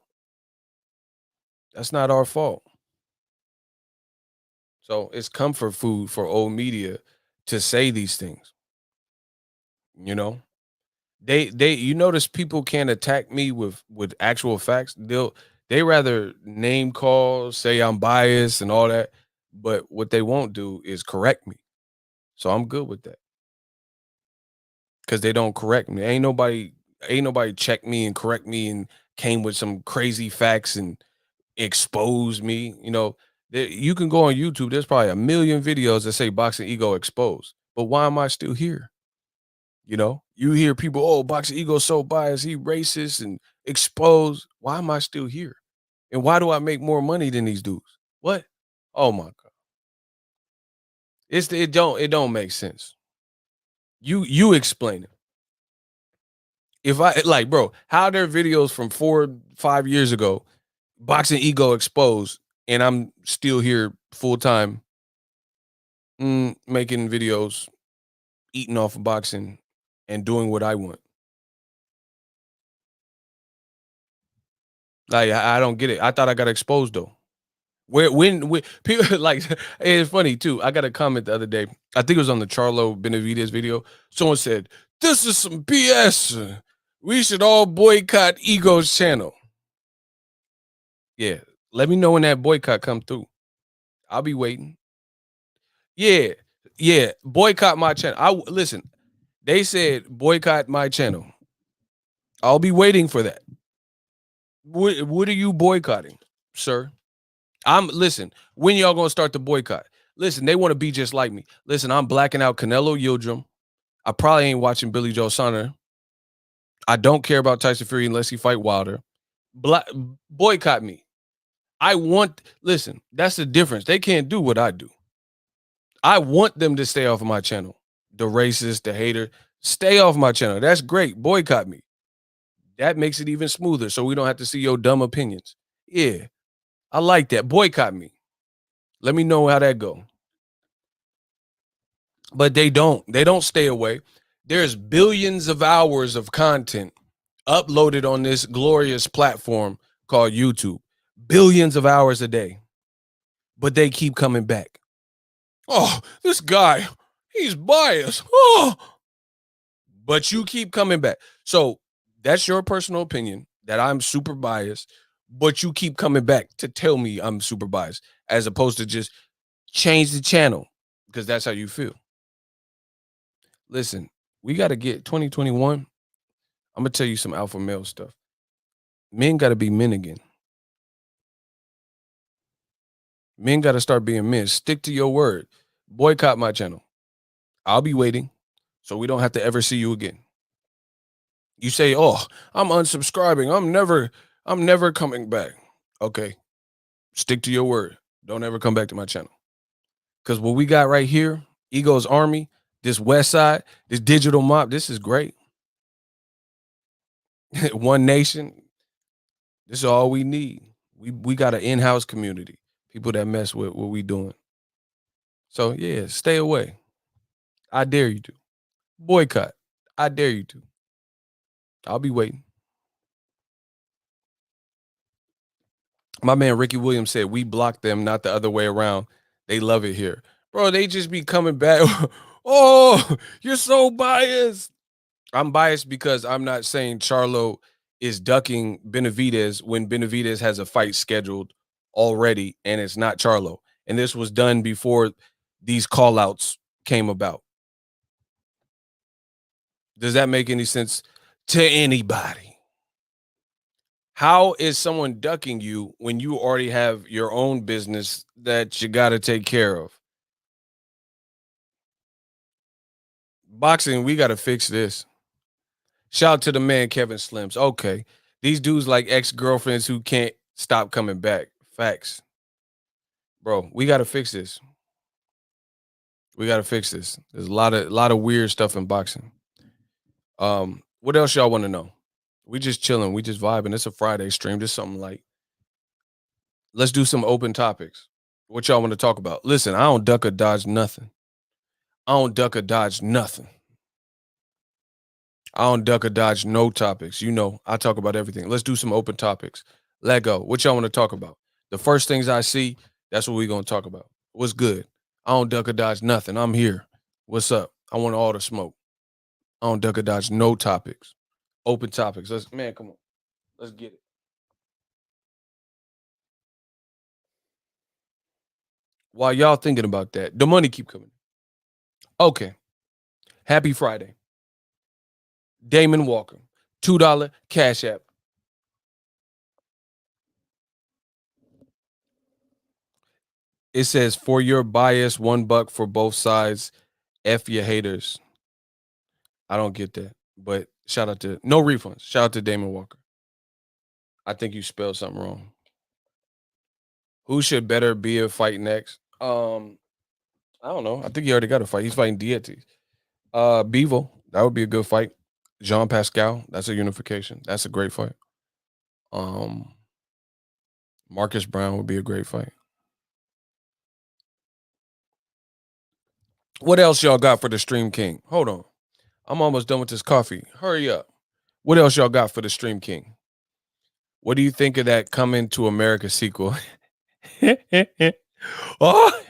That's not our fault. So it's comfort food for old media to say these things. You know? They you notice people can't attack me with actual facts. They rather name call, say I'm biased and all that, but what they won't do is correct me. So I'm good with that. Cuz they don't correct me. Ain't nobody check me and correct me and came with some crazy facts and expose me. You know, you can go on YouTube. There's probably a million videos that say Boxing Ego exposed. But why am I still here? You know, you hear people, oh, Boxing Ego's so biased, he racist and exposed. Why am I still here? And why do I make more money than these dudes? What? Oh my God. It don't make sense. You explain it. If I like, bro, how there videos from 4-5 years ago, Boxing Ego exposed, and I'm still here full time making videos, eating off of boxing, and doing what I want. Like I don't get it. I thought I got exposed though. When people like it's funny too. I got a comment the other day. I think it was on the Charlo Benavidez video. Someone said, "This is some BS. We should all boycott Ego's channel." Yeah, let me know when that boycott come through. I'll be waiting. Yeah, boycott my channel. Listen. They said boycott my channel. I'll be waiting for that. What are you boycotting, sir? Listen, when y'all gonna start the boycott? Listen, they want to be just like me. Listen, I'm blacking out Canelo Yildirim. I probably ain't watching Billy Joe Saunders. I don't care about Tyson Fury unless he fight Wilder. Boycott me. Listen, that's the difference. They can't do what I do. I want them to stay off of my channel. The racist, the hater, stay off my channel. That's great. Boycott me. That makes it even smoother so we don't have to see your dumb opinions. Yeah, I like that. Boycott me. Let me know how that go. But they don't. They don't stay away. There's billions of hours of content uploaded on this glorious platform called YouTube. Billions of hours a day. But they keep coming back. Oh, this guy, he's biased. Oh. But you keep coming back. So that's your personal opinion that I'm super biased, but you keep coming back to tell me I'm super biased as opposed to just change the channel because that's how you feel. Listen, we got to get 2021. I'm going to tell you some alpha male stuff. Men got to be men again. Men got to start being men. Stick to your word. Boycott my channel. I'll be waiting so we don't have to ever see you again. You say, "Oh, I'm unsubscribing. I'm never coming back." Okay, stick to your word. Don't ever come back to my channel. Because what we got right here, Ego's Army, this West Side, this digital mob, this is great. One Nation, this is all we need. We got an in-house community, people that mess with what we doing. So yeah, stay away. I dare you to. Boycott. I dare you to. I'll be waiting. My man Ricky Williams said we block them, not the other way around. They love it here. Bro, they just be coming back. Oh, you're so biased. I'm biased because I'm not saying Charlo is ducking Benavidez when Benavidez has a fight scheduled already and it's not Charlo. And this was done before these call outs came about. Does that make any sense to anybody? How is someone ducking you when you already have your own business that you got to take care of? Boxing, we got to fix this. Shout out to the man, Kevin Slims. Okay. These dudes like ex-girlfriends who can't stop coming back. Facts. Bro, we got to fix this. We got to fix this. There's a lot of weird stuff in boxing. What else y'all want to know? We just chilling. We just vibing. It's a Friday stream. Just something like, let's do some open topics. What y'all want to talk about? Listen, I don't duck or dodge nothing. I don't duck or dodge nothing. I don't duck or dodge no topics. You know, I talk about everything. Let's do some open topics. Let go. What y'all want to talk about? The first things I see, that's what we're going to talk about. What's good? I don't duck or dodge nothing. I'm here. What's up? I want all the smoke. I don't duck or dodge no topics. Open topics. Man, come on. Let's get it. While y'all thinking about that, the money keep coming. Okay. Happy Friday. Damon Walker, $2 Cash App. It says, for your bias, $1 for both sides. F your haters. I don't get that. But shout out to no refunds. Shout out to Damon Walker. I think you spelled something wrong. Who should better be a fight next? I don't know. I think he already got a fight. He's fighting Dietis. Bevo, that would be a good fight. Jean Pascal, that's a unification. That's a great fight. Marcus Brown would be a great fight. What else y'all got for the Stream King? Hold on. I'm almost done with this coffee. Hurry up. What else y'all got for the Stream King? What do you think of that Coming to America sequel? Oh,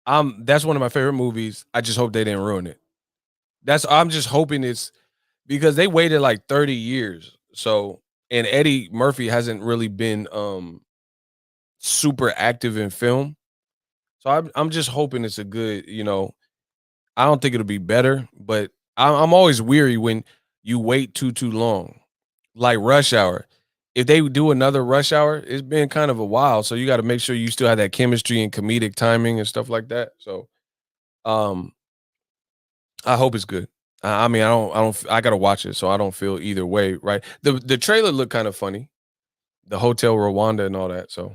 that's one of my favorite movies. I just hope they didn't ruin it. I'm just hoping it's because they waited like 30 years. So, and Eddie Murphy hasn't really been super active in film. So I'm just hoping it's a good, I don't think it'll be better, but I'm always weary when you wait too long. Like Rush Hour. If they do another Rush Hour, it's been kind of a while, so you got to make sure you still have that chemistry and comedic timing and stuff like that. So, I hope it's good. I mean, I got to watch it, so I don't feel either way, right? The trailer looked kind of funny, the Hotel Rwanda and all that. So,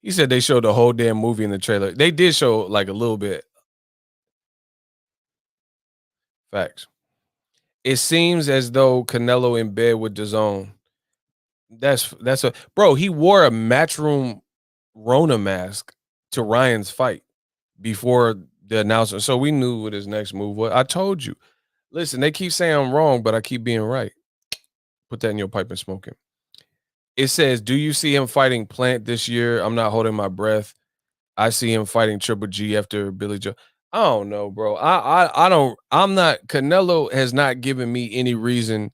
he said they showed the whole damn movie in the trailer. They did show like a little bit. Facts. It seems as though Canelo in bed with DAZN. That's a bro. He wore a Matchroom Rona mask to Ryan's fight before the announcement, so we knew what his next move was. I told you. Listen, they keep saying I'm wrong, but I keep being right. Put that in your pipe and smoke it. It says, "Do you see him fighting Plant this year?" I'm not holding my breath. I see him fighting Triple G after Billy Joe. I don't know, bro. I don't. I'm not. Canelo has not given me any reason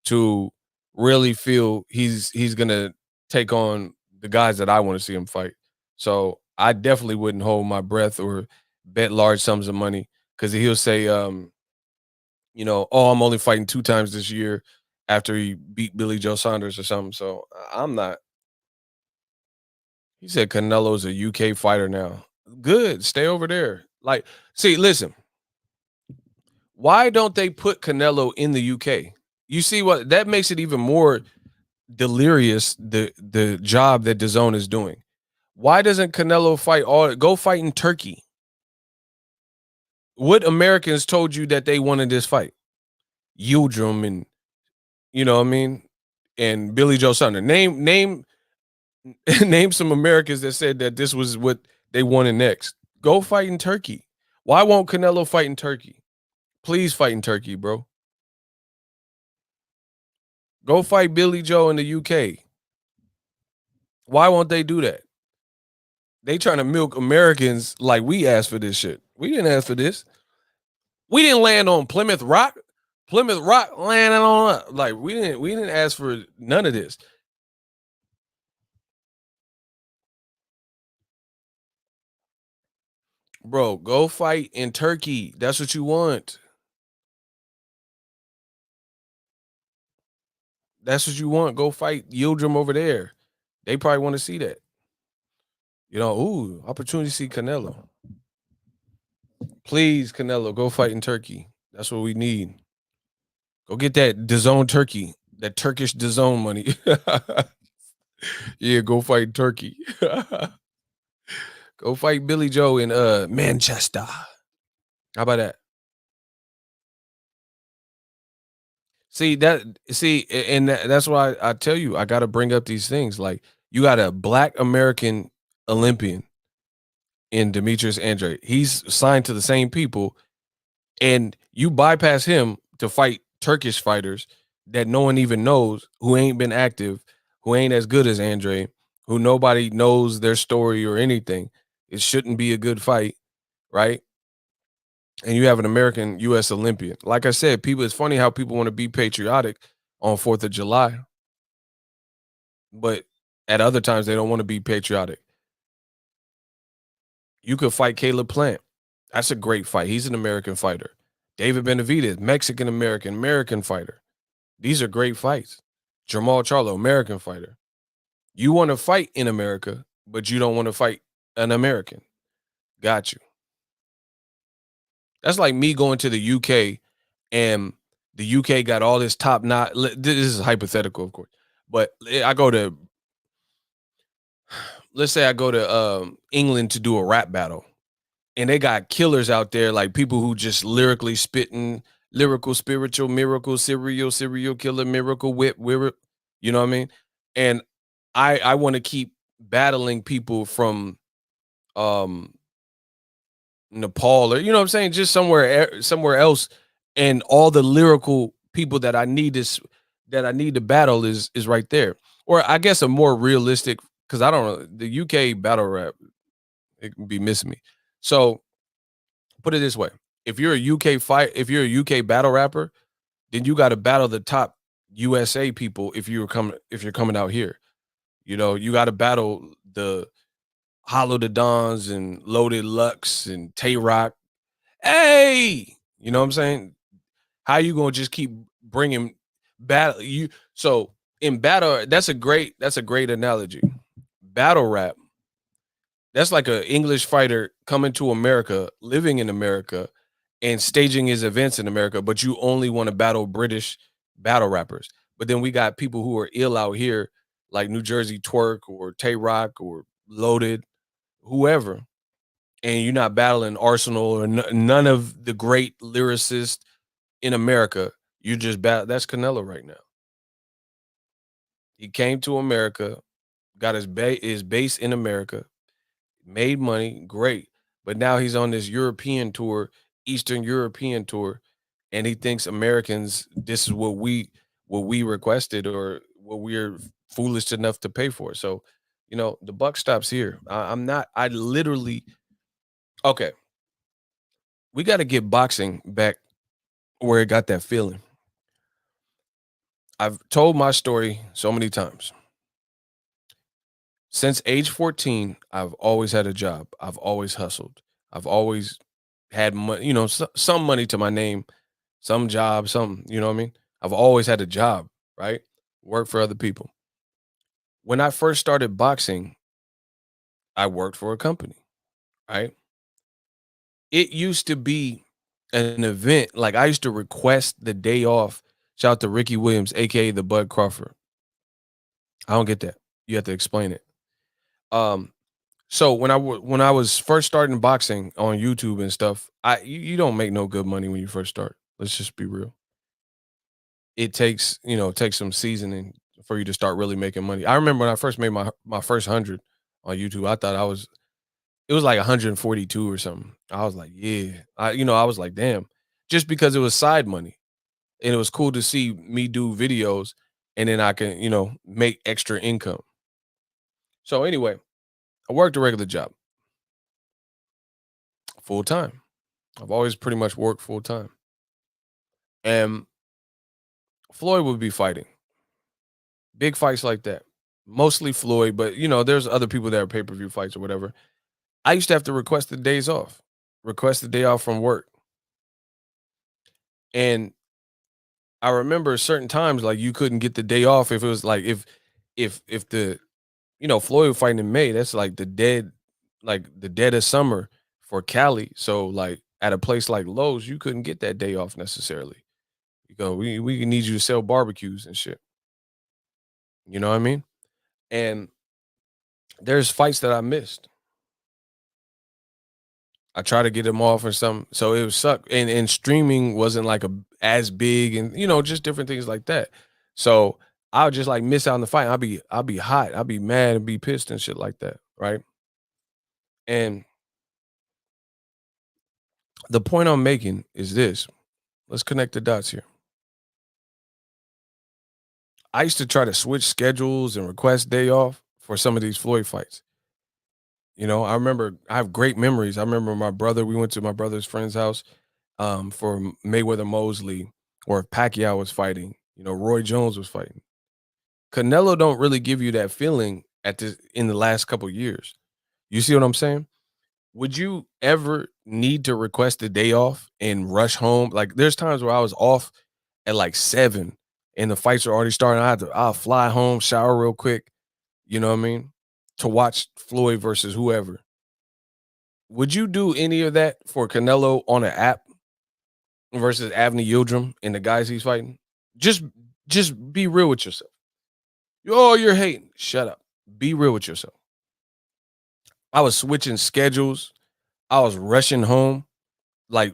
to really feel he's gonna take on the guys that I want to see him fight. So I definitely wouldn't hold my breath or bet large sums of money because he'll say, oh, I'm only fighting 2 times this year after he beat Billy Joe Saunders or something. So I'm not. He said Canelo's a UK fighter now. Good. Stay over there. Like, see, listen. Why don't they put Canelo in the UK? You see what that makes it even more delirious, the job that DAZN is doing. Why doesn't Canelo go fight in Turkey? What Americans told you that they wanted this fight? Yildirim and you know what I mean? And Billy Joe Saunders. Name name some Americans that said that this was what they wanted next. Go fight in Turkey. Why won't Canelo fight in Turkey? Please fight in Turkey, bro. Go fight Billy Joe in the UK. Why won't they do that? They trying to milk Americans like we asked for this shit. We didn't ask for this. We didn't land on Plymouth Rock. Plymouth Rock landed on us. Like we didn't ask for none of this. Bro, go fight in Turkey. That's what you want. That's what you want. Go fight Yildirim over there. They probably want to see that. You know, ooh, opportunity to see Canelo. Please, Canelo, go fight in Turkey. That's what we need. Go get that DAZN Turkey, that Turkish DAZN money. Yeah, go fight in Turkey. Go fight Billy Joe in Manchester. How about that? That's why I tell you, I got to bring up these things. Like, you got a Black American Olympian in Demetrius Andrade. He's signed to the same people, and you bypass him to fight Turkish fighters that no one even knows, who ain't been active, who ain't as good as Andrade, who nobody knows their story or anything. It shouldn't be a good fight, right? And you have an American U.S. Olympian. Like I said, it's funny how people want to be patriotic on 4th of July, but at other times they don't want to be patriotic. You could fight Caleb Plant. That's a great fight. He's an American fighter. David Benavidez, Mexican-American fighter. These are great fights. Jamal Charlo, American fighter. You want to fight in America, but you don't want to fight an American. Got you. That's like me going to the UK and the UK got all this top notch. This is hypothetical, of course, but let's say I go to England to do a rap battle, and they got killers out there, like people who just lyrically spitting, lyrical, spiritual, miracle, serial killer, miracle, whip, you know what I mean? And I want to keep battling people from Nepal, or you know what I'm saying, just somewhere else, and all the lyrical people that I need to battle is right there. Or I guess a more realistic, because I don't know, the UK battle rap, it can be missing me. So put it this way: if you're a UK battle rapper, then you got to battle the top USA people. If you're coming out here, you know, you got to battle the Hollow the Dons and Loaded Lux and Tay Rock. Hey, you know what I'm saying? How you gonna just keep bringing battle? So in battle, that's a great analogy. Battle rap. That's like an English fighter coming to America, living in America, and staging his events in America, but you only want to battle British battle rappers. But then we got people who are ill out here, like New Jersey Twerk or Tay Rock or Loaded, whoever, and you're not battling Arsenal or none of the great lyricists in America. You just that's Canelo right now. He came to America, got his base in America, made money, great. But now he's on this European tour, Eastern European tour, and he thinks Americans, this is what we requested or what we're foolish enough to pay for. So, you know, the buck stops here. I literally okay. We got to get boxing back where it got that feeling. I've told my story so many times. Since age 14, I've always had a job. I've always hustled. I've always had money, you know, some money to my name, some job, some, you know what I mean? I've always had a job, right? Work for other people. When I first started boxing, I worked for a company, right? It used to be an event, like I used to request the day off. Shout out to Ricky Williams, aka the Bud Crawford. I don't get that. You have to explain it. Um, so when I was first starting boxing on YouTube and stuff, you don't make no good money when you first start. Let's just be real. It takes it takes some seasoning for you to start really making money. I remember when I first made my first 100 on YouTube, I thought it was like 142 or something. I was like, yeah, I was like, damn, just because it was side money and it was cool to see me do videos and then I can make extra income. So anyway, I worked a regular job full time. I've always pretty much worked full time. And Floyd would be fighting big fights like that. Mostly Floyd, but there's other people that are pay-per-view fights or whatever. I used to have to request the days off, request the day off from work. And I remember certain times like you couldn't get the day off if it was like if the Floyd fighting in May, that's like the dead of summer for Cali. So like at a place like Lowe's, you couldn't get that day off necessarily. You go, we need you to sell barbecues and shit. You know what I mean? And there's fights that I missed. I try to get them off or something. So it would suck. And streaming wasn't like as big and just different things like that. So I would just like miss out on the fight. I'll be hot. I'll be mad and be pissed and shit like that. Right. And the point I'm making is this. Let's connect the dots here. I used to try to switch schedules and request day off for some of these Floyd fights. I remember I have great memories. I remember we went to my brother's friend's house for Mayweather Mosley, or if Pacquiao was fighting, Roy Jones was fighting. Canelo don't really give you that feeling in the last couple years. You see what I'm saying? Would you ever need to request a day off and rush home? Like there's times where I was off at like 7 and the fights are already starting. I'll fly home, shower real quick, you know what I mean? To watch Floyd versus whoever. Would you do any of that for Canelo on an app versus Avni Yildirim and the guys he's fighting? Just be real with yourself. Oh, you're hating. Shut up. Be real with yourself. I was switching schedules. I was rushing home, like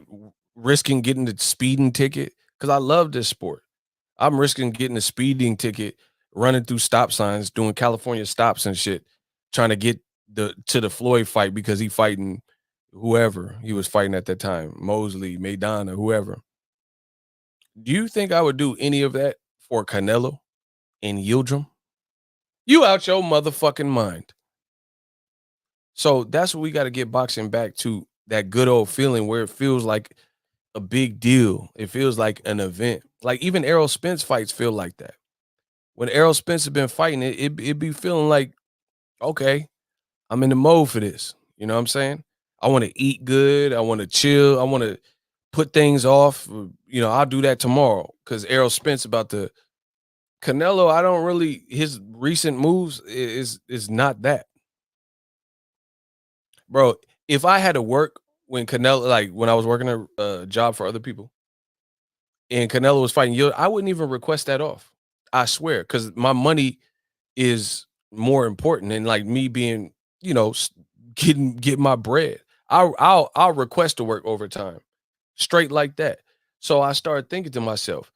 risking getting the speeding ticket because I love this sport. I'm risking getting a speeding ticket, running through stop signs, doing California stops and shit, trying to get to the Floyd fight because he fighting whoever he was fighting at that time, Mosley, Maidana, whoever. Do you think I would do any of that for Canelo and Yildirim? You out your motherfucking mind. So that's what we got to get boxing back to, that good old feeling where it feels like a big deal. It feels like an event. Like even Errol Spence fights feel like that. When Errol Spence has been fighting, it be feeling like, okay, I'm in the mode for this. You know what I'm saying? I want to eat good. I want to chill. I want to put things off. I'll do that tomorrow because Errol Spence about to. Canelo, I don't really. His recent moves is not that, bro. If I had to work when Canelo, like when I was working a job for other people, and Canelo was fighting you, I wouldn't even request that off. I swear, because my money is more important than like me being, getting my bread. I'll request to work overtime, straight like that. So I started thinking to myself,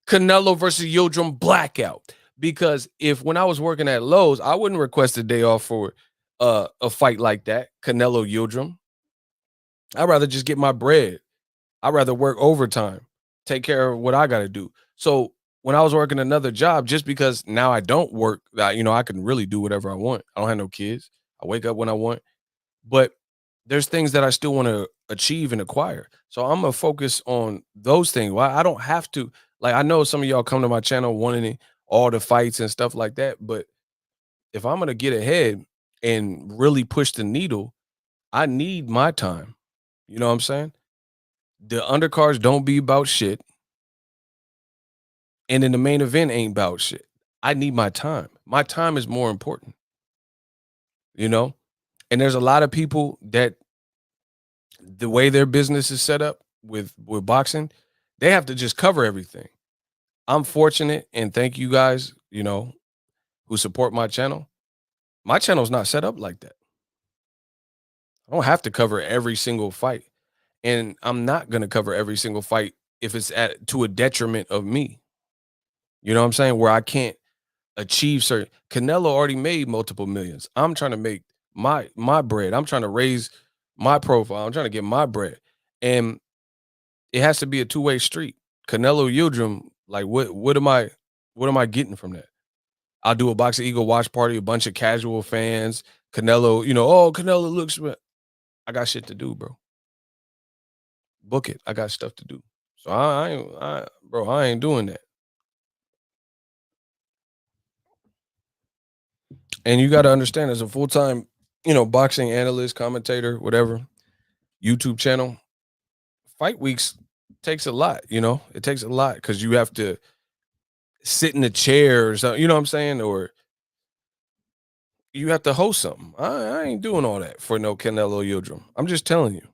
Canelo versus Yildirim blackout. Because if when I was working at Lowe's, I wouldn't request a day off for a fight like that, Canelo Yildirim. I'd rather just get my bread. I'd rather work overtime, take care of what I got to do. So when I was working another job, just because now I don't work, I can really do whatever I want. I don't have no kids. I wake up when I want. But there's things that I still want to achieve and acquire. So I'm going to focus on those things. Well, I don't have to. Like, I know some of y'all come to my channel wanting all the fights and stuff like that. But if I'm going to get ahead and really push the needle, I need my time. You know what I'm saying? The undercards don't be about shit. And then the main event ain't about shit. I need my time. My time is more important. And there's a lot of people that the way their business is set up, with boxing, they have to just cover everything. I'm fortunate, and thank you guys, who support my channel. My channel's not set up like that. I don't have to cover every single fight. And I'm not gonna cover every single fight if it's to a detriment of me. You know what I'm saying? Where I can't achieve certain. Canelo already made multiple millions. I'm trying to make my bread. I'm trying to raise my profile. I'm trying to get my bread. And it has to be a two-way street. Canelo Yildirim, like what am I getting from that? I'll do a Boxingego watch party, a bunch of casual fans. Canelo, oh, Canelo looks. I got shit to do, bro. Book it. I got stuff to do. So I ain't doing that. And you got to understand, as a full-time, boxing analyst, commentator, whatever, YouTube channel, fight weeks takes a lot, it takes a lot because you have to sit in the chair or something, you know what I'm saying? Or you have to host something. I ain't doing all that for no Canelo Yildirim. I'm just telling you.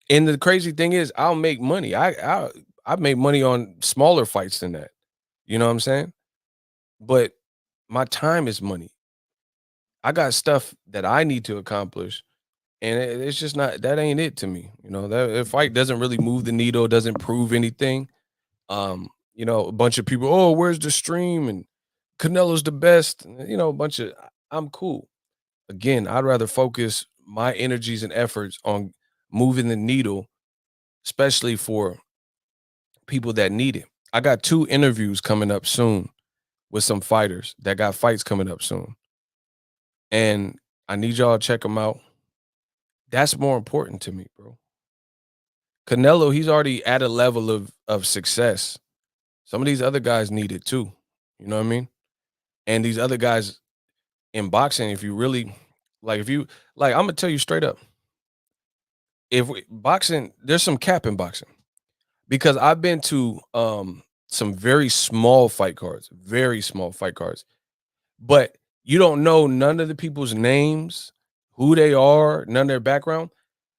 And the crazy thing is, I'll make money. I've made money on smaller fights than that. You know what I'm saying? But my time is money. I got stuff that I need to accomplish, and it's just not, that ain't it to me. That fight doesn't really move the needle, doesn't prove anything. A bunch of people, oh, where's the stream? And Canelo's the best. A bunch of, I'm cool. Again, I'd rather focus my energies and efforts on moving the needle, especially for people that need it. I got 2 interviews coming up soon with some fighters that got fights coming up soon. And I need y'all to check them out. That's more important to me, bro. Canelo, he's already at a level of success. Some of these other guys need it too. You know what I mean? And these other guys in boxing, if you really, I'm gonna tell you straight up, boxing, there's some cap in boxing. Because I've been to some very small fight cards, but you don't know none of the people's names, who they are, none of their background.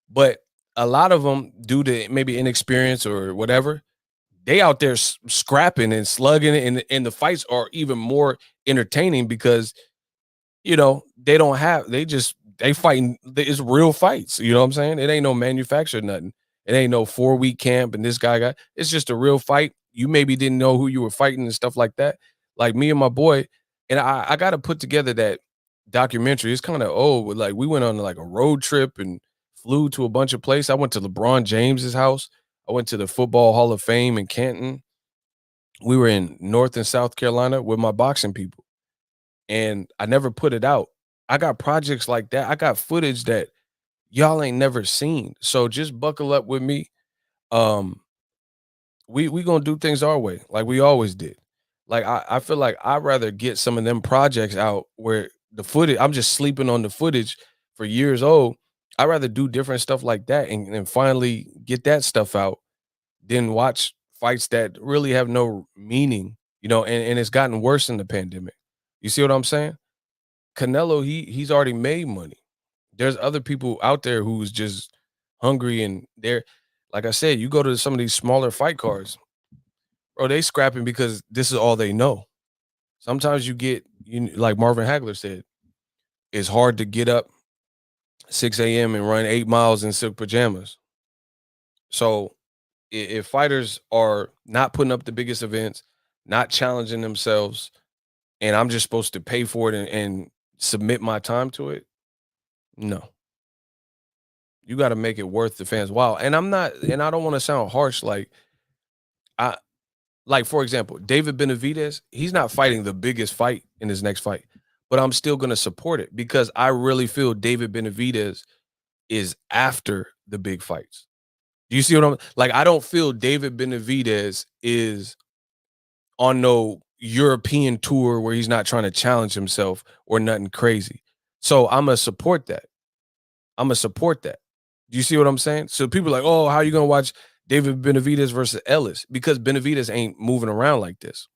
But a lot of them, due to maybe inexperience or whatever, they out there scrapping and slugging it, and the fights are even more entertaining because they fighting, it's real fights. You know what I'm saying? It ain't no manufactured nothing. It ain't no 4-week camp and this guy got, it's just a real fight. You maybe didn't know who you were fighting and stuff like that. Like me and my boy, and I got to put together that documentary. It's kind of old, but like we went on like a road trip and flew to a bunch of places. I went to LeBron James's house. I went to the Football Hall of Fame in Canton. We were in North and South Carolina with my boxing people, and I never put it out. I got projects like that. I got footage that y'all ain't never seen. So just buckle up with me. We gonna do things our way, like we always did. Like I feel like I'd rather get some of them projects out where the footage, I'm just sleeping on the footage for years old. I'd rather do different stuff like that and finally get that stuff out than watch fights that really have no meaning, and it's gotten worse in the pandemic. You see what I'm saying? Canelo, he's already made money. There's other people out there who's just hungry, and they're, like I said, you go to some of these smaller fight cards, bro, they scrapping because this is all they know. Sometimes you get, like Marvin Hagler said, it's hard to get up 6 a.m. and run 8 miles in silk pajamas. So if fighters are not putting up the biggest events, not challenging themselves, and I'm just supposed to pay for it and submit my time to it, no. You got to make it worth the fans' while. And I don't want to sound harsh. Like, for example, David Benavidez, he's not fighting the biggest fight in his next fight, but I'm still going to support it because I really feel David Benavidez is after the big fights. Do you see what I'm like? I don't feel David Benavidez is on no European tour where he's not trying to challenge himself or nothing crazy. So I'm going to support that. Do you see what I'm saying? So people are like, oh, how are you going to watch David Benavidez versus Ellis? Because Benavidez ain't moving around like this.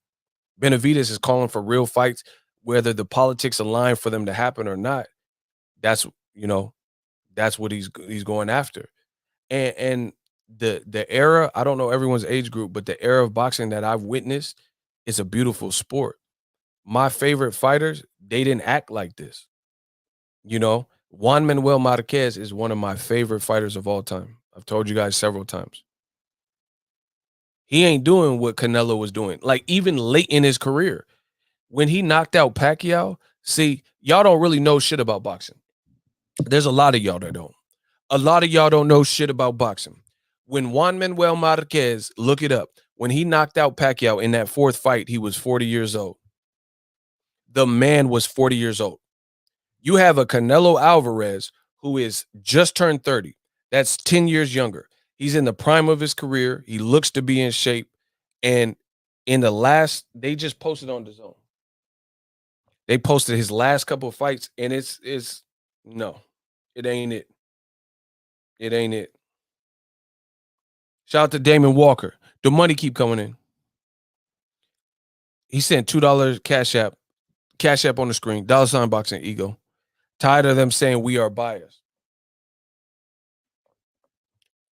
Benavidez is calling for real fights, whether the politics align for them to happen or not. That's what he's going after. And the era, I don't know everyone's age group, but the era of boxing that I've witnessed is a beautiful sport. My favorite fighters, they didn't act like this. You know, Juan Manuel Marquez is one of my favorite fighters of all time. I've told you guys several times. He ain't doing what Canelo was doing. Like even late in his career, when he knocked out Pacquiao, see, y'all don't really know shit about boxing. There's a lot of y'all that don't. A lot of y'all don't know shit about boxing. When Juan Manuel Marquez, look it up, when he knocked out Pacquiao in that fourth fight, he was 40 years old. The man was 40 years old. You have a Canelo Alvarez who is just turned 30. That's 10 years younger. He's in the prime of his career. He looks to be in shape. And in the last, they just posted on the zone. They posted his last couple of fights, and it's no, it ain't it. It ain't it. Shout out to Damon Walker. The money keep coming in. He sent $2 Cash App on the screen. $ Boxing Ego. Tired of them saying we are biased.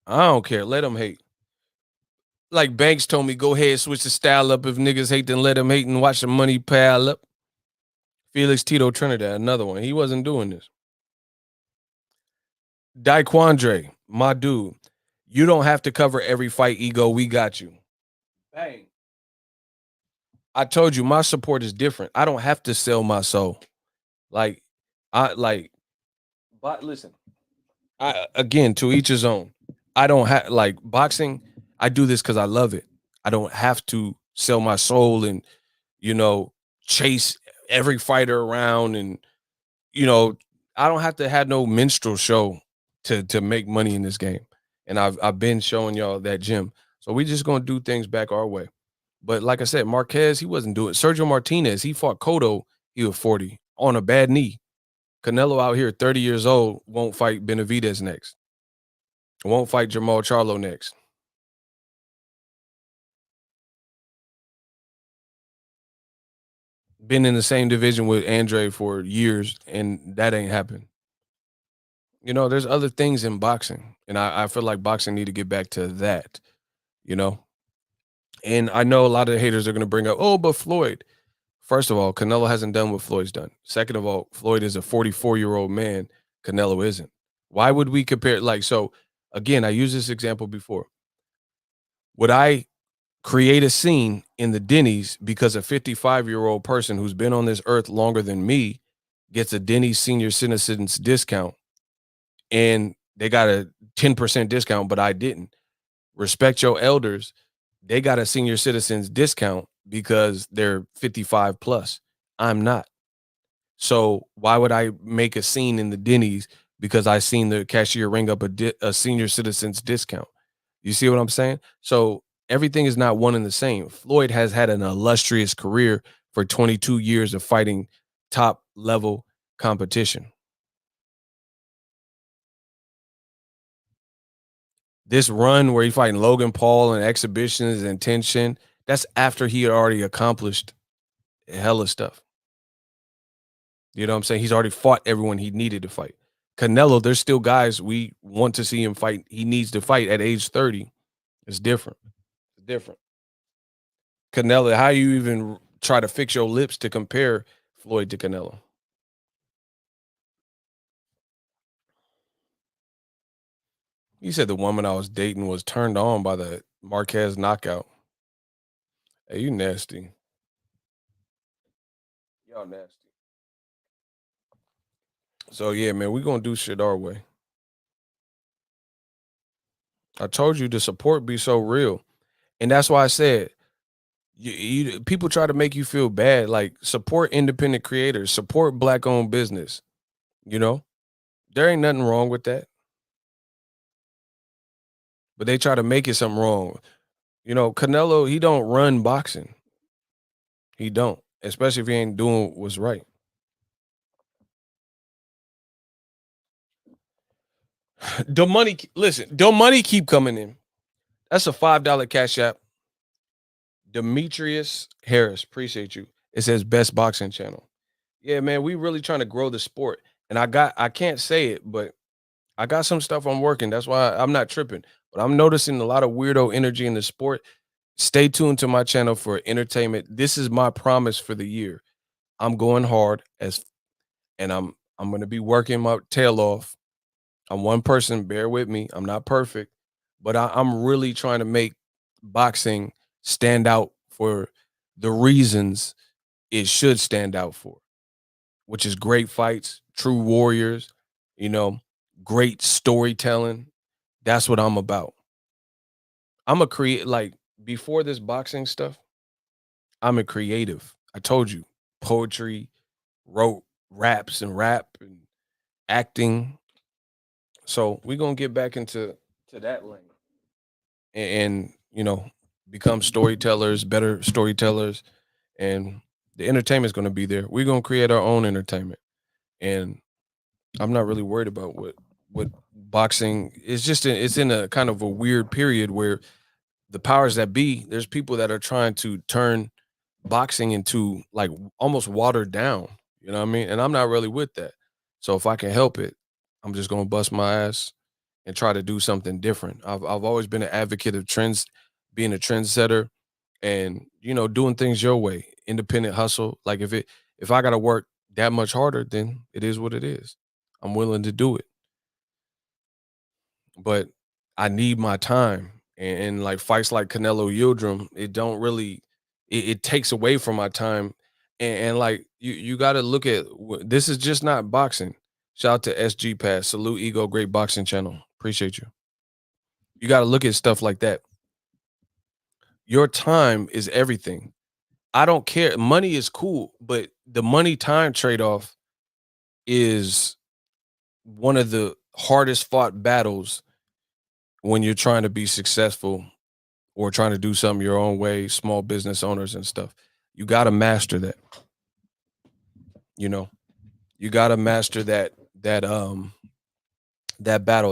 I don't care. Let them hate. Like Banks told me, go ahead, switch the style up. If niggas hate, then let them hate and watch the money pile up. Felix Tito Trinidad, another one. He wasn't doing this. Daquandre, my dude. You don't have to cover every fight, Ego. We got you. Bang. I told you my support is different. I don't have to sell my soul. But listen, again, to each his own. I don't have like boxing. I do this because I love it. I don't have to sell my soul and, chase every fighter around. And, I don't have to have no minstrel show to make money in this game. And I've been showing y'all that gym. So we just going to do things back our way. But like I said, Marquez, he wasn't doing it. Sergio Martinez, he fought Cotto. He was 40 on a bad knee. Canelo out here, 30 years old, won't fight Benavidez next. Won't fight Jamal Charlo next. Been in the same division with Andre for years, and that ain't happened. There's other things in boxing, and I feel like boxing need to get back to that, And I know a lot of the haters are going to bring up, oh, but Floyd. First of all, Canelo hasn't done what Floyd's done. Second of all, Floyd is a 44-year-old man. Canelo isn't. Why would we compare? So again, I used this example before. Would I create a scene in the Denny's because a 55-year-old person who's been on this earth longer than me gets a Denny's senior citizens discount and they got a 10% discount, but I didn't? Respect your elders. They got a senior citizens discount because they're 55 plus. I'm not. So why would I make a scene in the Denny's because I seen the cashier ring up a senior citizens discount? You see what I'm saying? So everything is not one and the same. Floyd has had an illustrious career for 22 years of fighting top level competition. This run where he's fighting Logan Paul and exhibitions and tension, that's after he had already accomplished hella stuff. You know what I'm saying? He's already fought everyone he needed to fight. Canelo, there's still guys we want to see him fight. He needs to fight at age 30. It's different. It's different. Canelo, how you even try to fix your lips to compare Floyd to Canelo? He said the woman I was dating was turned on by the Marquez knockout. Hey, you nasty. Y'all nasty. So yeah, man, we gonna do shit our way. I told you the support be so real, and that's why I said people try to make you feel bad. Like support independent creators, support black-owned business. There ain't nothing wrong with that, but they try to make it something wrong. Canelo, he don't run boxing. He don't, especially if he ain't doing what's right. The money keep coming in. That's a $5 Cash App. Demetrius Harris, appreciate you. It says best boxing channel. Yeah, man, we really trying to grow the sport. And I can't say it, but I got some stuff I'm working. That's why I'm not tripping. But I'm noticing a lot of weirdo energy in the sport. Stay tuned to my channel for entertainment. This is my promise for the year. I'm going hard and I'm gonna be working my tail off. I'm one person, bear with me. I'm not perfect, but I'm really trying to make boxing stand out for the reasons it should stand out for, which is great fights, true warriors, you know, great storytelling. That's what I'm about. I'm a create like before this boxing stuff, I'm a creative. I told you, poetry, wrote raps and rap and acting. So we're gonna get back into that lane and become storytellers, better storytellers, and the entertainment's gonna be there. We're gonna create our own entertainment. And I'm not really worried about what boxing is. It's in a kind of a weird period where the powers that be, there's people that are trying to turn boxing into like almost watered down. You know what I mean? And I'm not really with that. So if I can help it, I'm just gonna bust my ass and try to do something different. I've always been an advocate of trends, being a trendsetter, and doing things your way, independent hustle. Like if I gotta work that much harder, then it is what it is. I'm willing to do it, but I need my time. And like fights like Canelo Yildirim, it don't really, it takes away from my time. And like you got to look at this is just not boxing. Shout out to SG Pass, salute Ego, great boxing channel. Appreciate you. You got to look at stuff like that. Your time is everything. I don't care. Money is cool, but the money time trade off is one of the hardest fought battles when you're trying to be successful or trying to do something your own way, small business owners and stuff. You got to master that. You know, you got to master that battle.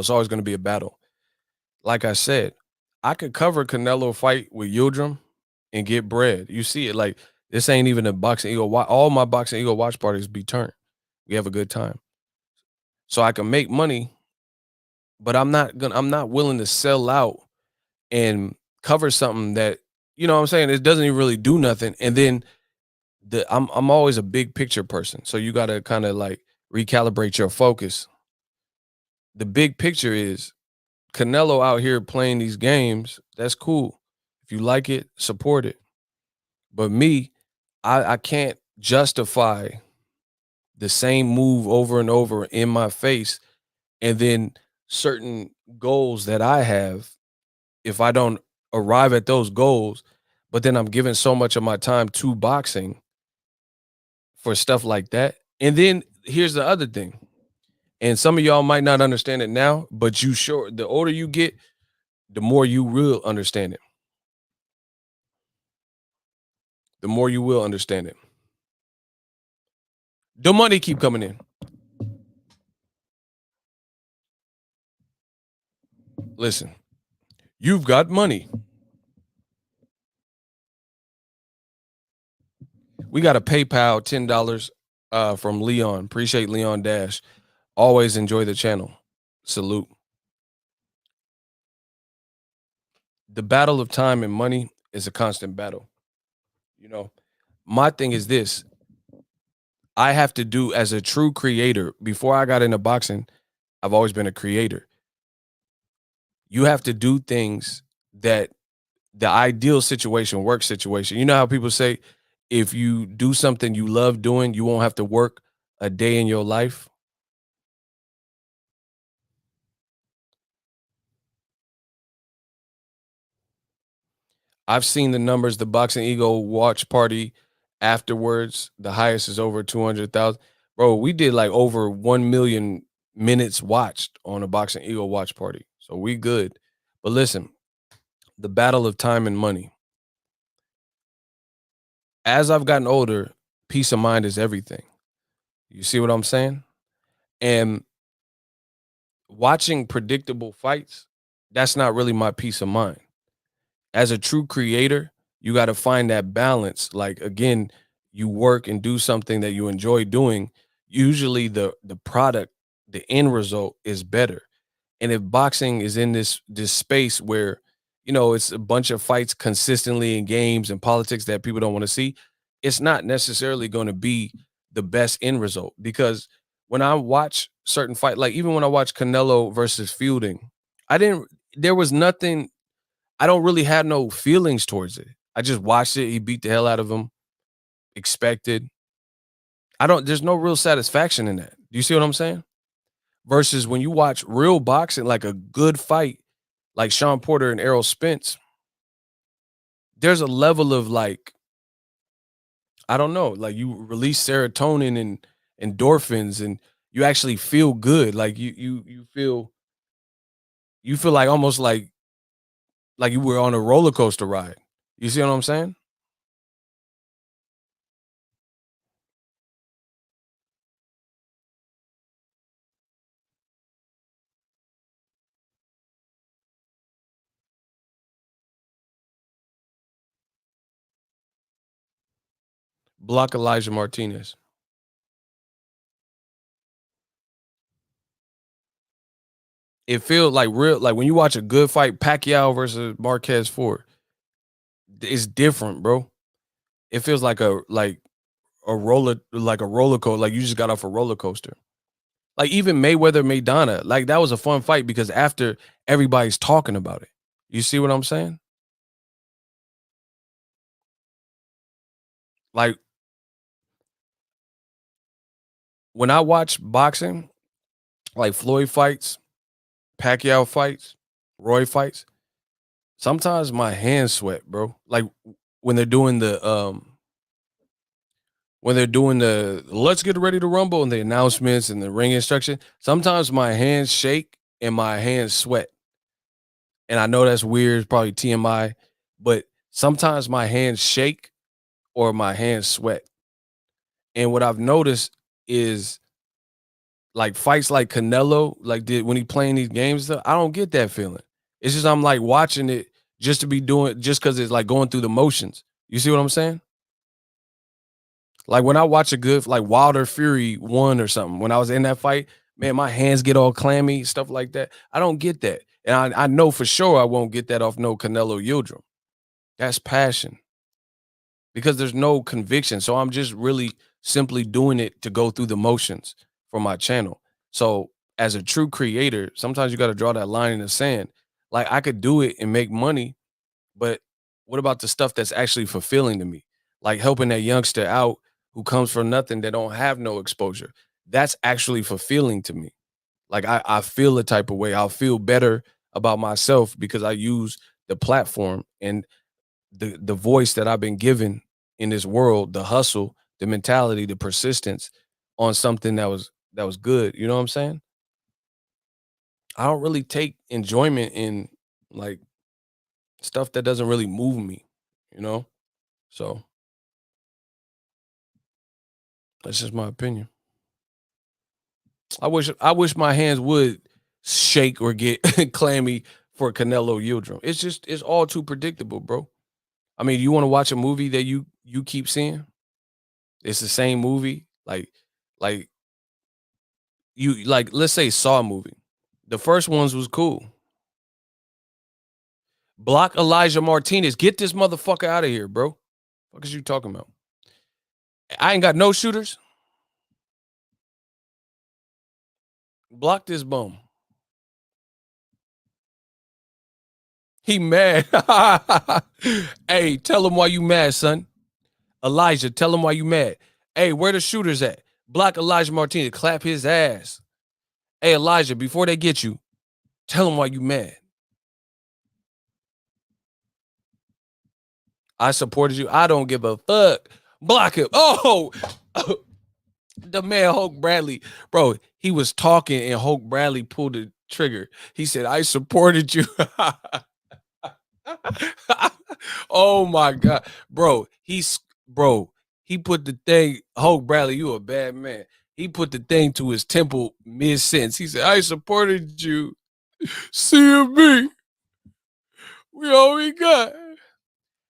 It's always going to be a battle. Like I said, I could cover Canelo fight with Yildirim and get bread. You see it, like this ain't even a boxing ego. All my boxing ego watch parties be turned. We have a good time, so I can make money. But I'm not willing to sell out and cover something that what I'm saying. It doesn't even really do nothing. And then I'm always a big picture person, so you got to kind of like recalibrate your focus. The big picture is Canelo out here playing these games. That's cool. If you like it, support it. But me, I can't justify the same move over and over in my face, and then certain goals that I have, if I don't arrive at those goals, but then I'm giving so much of my time to boxing for stuff like that. And then here's the other thing. And some of y'all might not understand it now, but the older you get, the more you will understand it. The more you will understand it. The money keep coming in. Listen, you've got money. We got a PayPal $10 from Leon. Appreciate Leon Dash. Always enjoy the channel. Salute. The battle of time and money is a constant battle. My thing is this. I have to do as a true creator. Before I got into boxing, I've always been a creator. You have to do things that the ideal situation, work situation. You know how people say, if you do something you love doing, you won't have to work a day in your life. I've seen the numbers, the Boxing Ego watch party afterwards, the highest is over 200,000. Bro, we did like over 1 million minutes watched on a Boxing Ego watch party. So we good. But listen, the battle of time and money. As I've gotten older, peace of mind is everything. You see what I'm saying? And watching predictable fights, that's not really my peace of mind. As a true creator, you got to find that balance. Like again, you work and do something that you enjoy doing. Usually the product, the end result is better. And if boxing is in this space where, it's a bunch of fights consistently in games and politics that people don't want to see, it's not necessarily going to be the best end result. Because when I watch certain fight, like even when I watch Canelo versus Fielding, there was nothing, I don't really have no feelings towards it. I just watched it. He beat the hell out of him. Expected. There's no real satisfaction in that. Do you see what I'm saying? Versus when you watch real boxing, like a good fight, like Sean Porter and Errol Spence, there's a level of like, I don't know, like you release serotonin and endorphins and you actually feel good. Like you feel like almost like you were on a roller coaster ride. You see what I'm saying? Block Elijah Martinez. It feels like real, like when you watch a good fight, Pacquiao versus Marquez Ford, it's different, bro. It feels like a roller coaster, like you just got off a roller coaster. Like even Mayweather Maidana, like that was a fun fight because after everybody's talking about it. You see what I'm saying? Like when I watch boxing, like Floyd fights, Pacquiao fights, Roy fights, sometimes my hands sweat, bro. Like when they're doing the let's get ready to rumble and the announcements and the ring instruction, sometimes my hands shake and my hands sweat. And I know that's weird, it's probably TMI, but sometimes my hands shake or my hands sweat. And what I've noticed is like fights like Canelo, like did when he playing these games, stuff, I don't get that feeling. It's just I'm like watching it just to be doing just because it's like going through the motions. You see what I'm saying? Like when I watch a good like Wilder Fury 1 or something, when I was in that fight, man, my hands get all clammy, stuff like that. I don't get that. And I know for sure I won't get that off no Canelo Yildirim. That's passion because there's no conviction. So I'm just really simply doing it to go through the motions for my channel. So as a true creator, sometimes you got to draw that line in the sand. Like I could do it and make money, but what about the stuff that's actually fulfilling to me? Like helping that youngster out who comes from nothing that don't have no exposure. That's actually fulfilling to me. Like I feel a type of way. I'll feel better about myself because I use the platform and the voice that I've been given in this world, the hustle, the mentality, the persistence on something that was good. You know what I'm saying? I don't really take enjoyment in like stuff that doesn't really move me, you know? So that's just my opinion. I wish my hands would shake or get clammy for Canelo Yildirim. It's all too predictable, bro. I mean, you want to watch a movie that you keep seeing? It's the same movie. Like you like let's say Saw movie. The first ones was cool. Block Elijah Martinez. Get this motherfucker out of here, bro. What is you talking about? I ain't got no shooters. Block this bum. He mad. Hey, tell him why you mad, son. Elijah, tell him why you mad. Hey, where the shooters at? Block Elijah Martinez. Clap his ass. Hey, Elijah, before they get you, tell him why you mad. I supported you. I don't give a fuck. Block him. Oh, the man Hulk Bradley, bro, he was talking and Hulk Bradley pulled the trigger. He said, I supported you. Oh my God. Bro, he put the thing, Hulk Bradley, you a bad man. He put the thing to his temple mid-sentence. He said, I supported you. CMB. We all we got.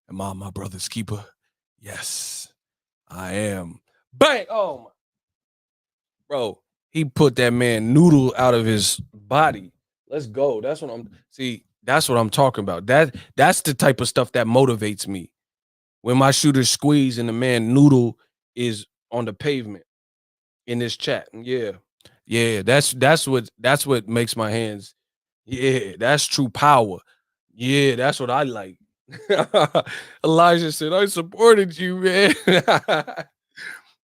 Am I my brother's keeper? Yes, I am. Bang! Oh my. Bro, he put that man noodle out of his body. Let's go. That's what I'm talking about. That's the type of stuff that motivates me. When my shooters squeeze and the man noodle is on the pavement in this chat. Yeah. Yeah, that's what makes my hands. Yeah, that's true power. Yeah, that's what I like. Elijah said, I supported you, man.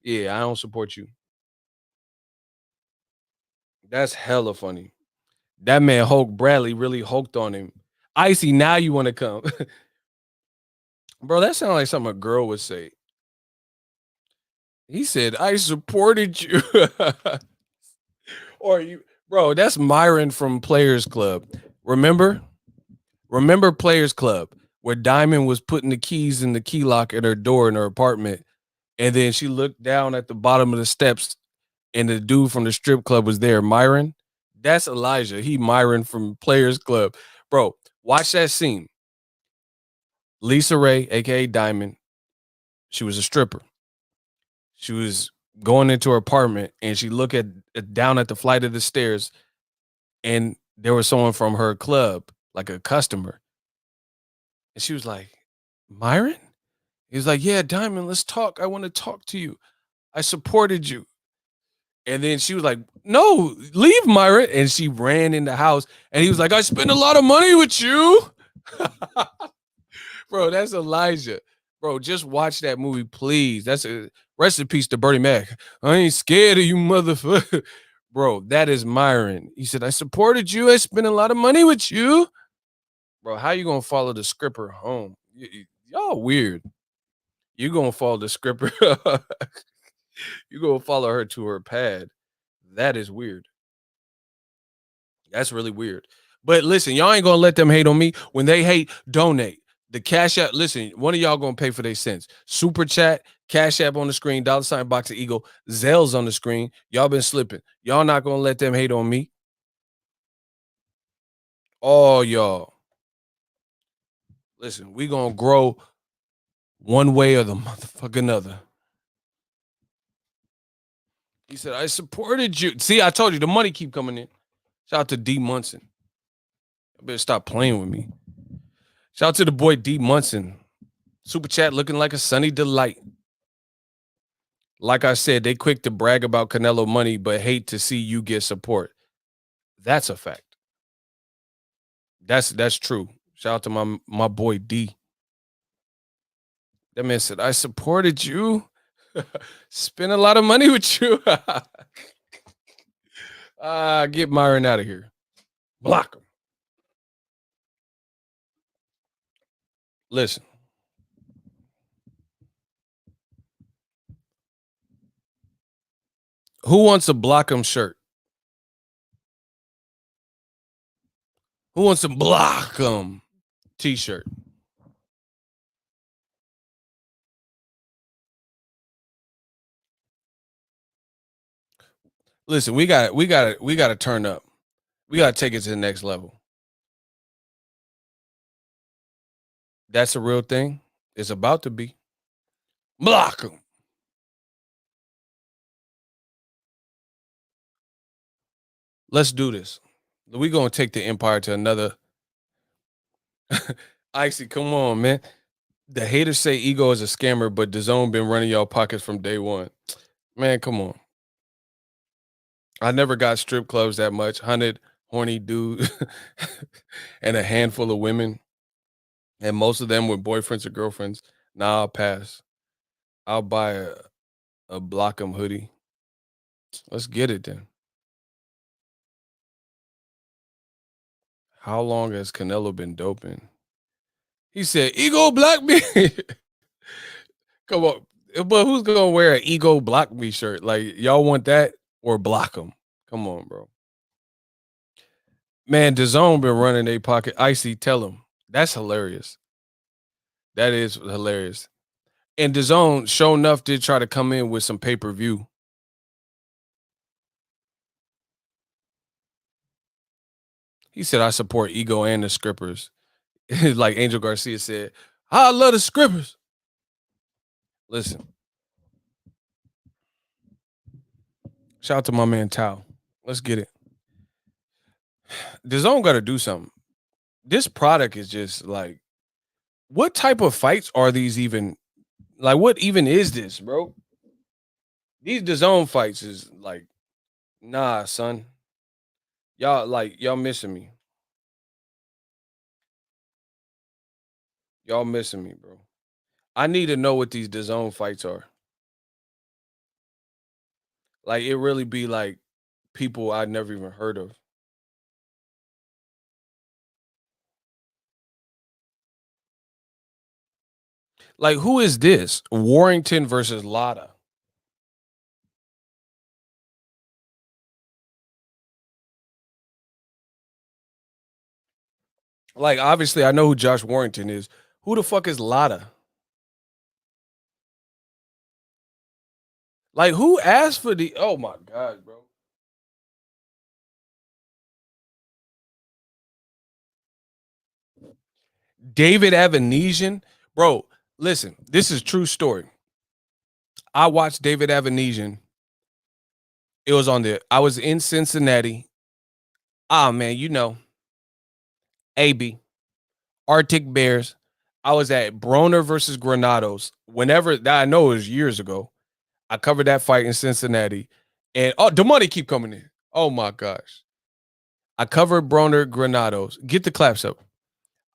Yeah, I don't support you. That's hella funny. That man Hulk Bradley really hulked on him. Icy, now you want to come. Bro, that sounds like something a girl would say. He said, I supported you. Or you, bro, that's Myron from Players Club. Remember? Remember Players Club, where Diamond was putting the keys in the key lock at her door in her apartment. And then she looked down at the bottom of the steps and the dude from the strip club was there, Myron. That's Elijah. He Myron from Players Club. Bro, watch that scene. Lisa Ray, aka Diamond, she was a stripper. She was going into her apartment and she looked down at the flight of the stairs and there was someone from her club, like a customer. And she was like, Myron? He was like, yeah, Diamond, let's talk. I want to talk to you. I supported you. And then she was like, no, leave Myron. And she ran in the house and he was like, I spent a lot of money with you. Bro, that's Elijah. Bro, just watch that movie, please. That's a rest in peace to Bernie Mac. I ain't scared of you, motherfucker. Bro, that is Myron. He said, I supported you. I spent a lot of money with you. Bro, how you gonna follow the scripper home? Y'all weird. You gonna follow the scripper. You gonna follow her to her pad. That is weird. That's really weird. But listen, y'all ain't gonna let them hate on me. When they hate, donate. The Cash App, listen, one of y'all gonna pay for their cents. Super chat, Cash App on the screen, $ Boxingego, Zelle's on the screen. Y'all been slipping. Y'all not gonna let them hate on me. Oh, y'all. Listen, we gonna grow one way or the motherfucker another. He said, I supported you. See, I told you the money keep coming in. Shout out to D Munson. I better stop playing with me. Shout out to the boy D Munson. Super chat looking like a sunny delight. Like I said, they quick to brag about Canelo money, but hate to see you get support. That's a fact. That's true. Shout out to my boy D. That man said, I supported you. Spent a lot of money with you. Get Myron out of here. Block him. Listen. Who wants a block him shirt? Who wants a block him t-shirt? Listen, we got to turn up. We got to take it to the next level. That's a real thing. It's about to be. Block him. Let's do this. We're going to take the empire to another. Icy, come on, man. The haters say Ego is a scammer, but DAZN been running y'all pockets from day one. Man, come on. I never got strip clubs that much. 100 horny dudes and a handful of women. And most of them with boyfriends or girlfriends. Nah, I'll pass. I'll buy a Block'em hoodie. Let's get it then. How long has Canelo been doping? He said, Ego block me. Come on. But who's going to wear an Ego block me shirt? Like, y'all want that or block him? Come on, bro. Man, DAZN been running a pocket. Icy, tell him. That's hilarious. That is hilarious. And DAZN, sure enough, did try to come in with some pay-per-view. He said, I support Ego and the Scrippers. Like Angel Garcia said, I love the Scrippers. Listen. Shout out to my man Tao. Let's get it. The zone got to do something. This product is just like, what type of fights are these even? Like, what even is this, bro? These DAZN fights is like, nah, son. Y'all missing me. Y'all missing me, bro. I need to know what these DAZN fights are. Like, it really be like people I'd never even heard of. Like, who is this? Warrington versus Lotta. Like, obviously, I know who Josh Warrington is. Who the fuck is Lotta? Like, who asked for the? Oh my god, bro. David Avanesian, bro. Listen, this is true story. I watched David Avanesian. It was on the. I was in Cincinnati. Ah, man, you know, AB, Arctic Bears. I was at Broner versus Granados. Whenever that, I know it was years ago. I covered that fight in Cincinnati, and oh, the money keep coming in. Oh my gosh, I covered Broner Granados. Get the claps up.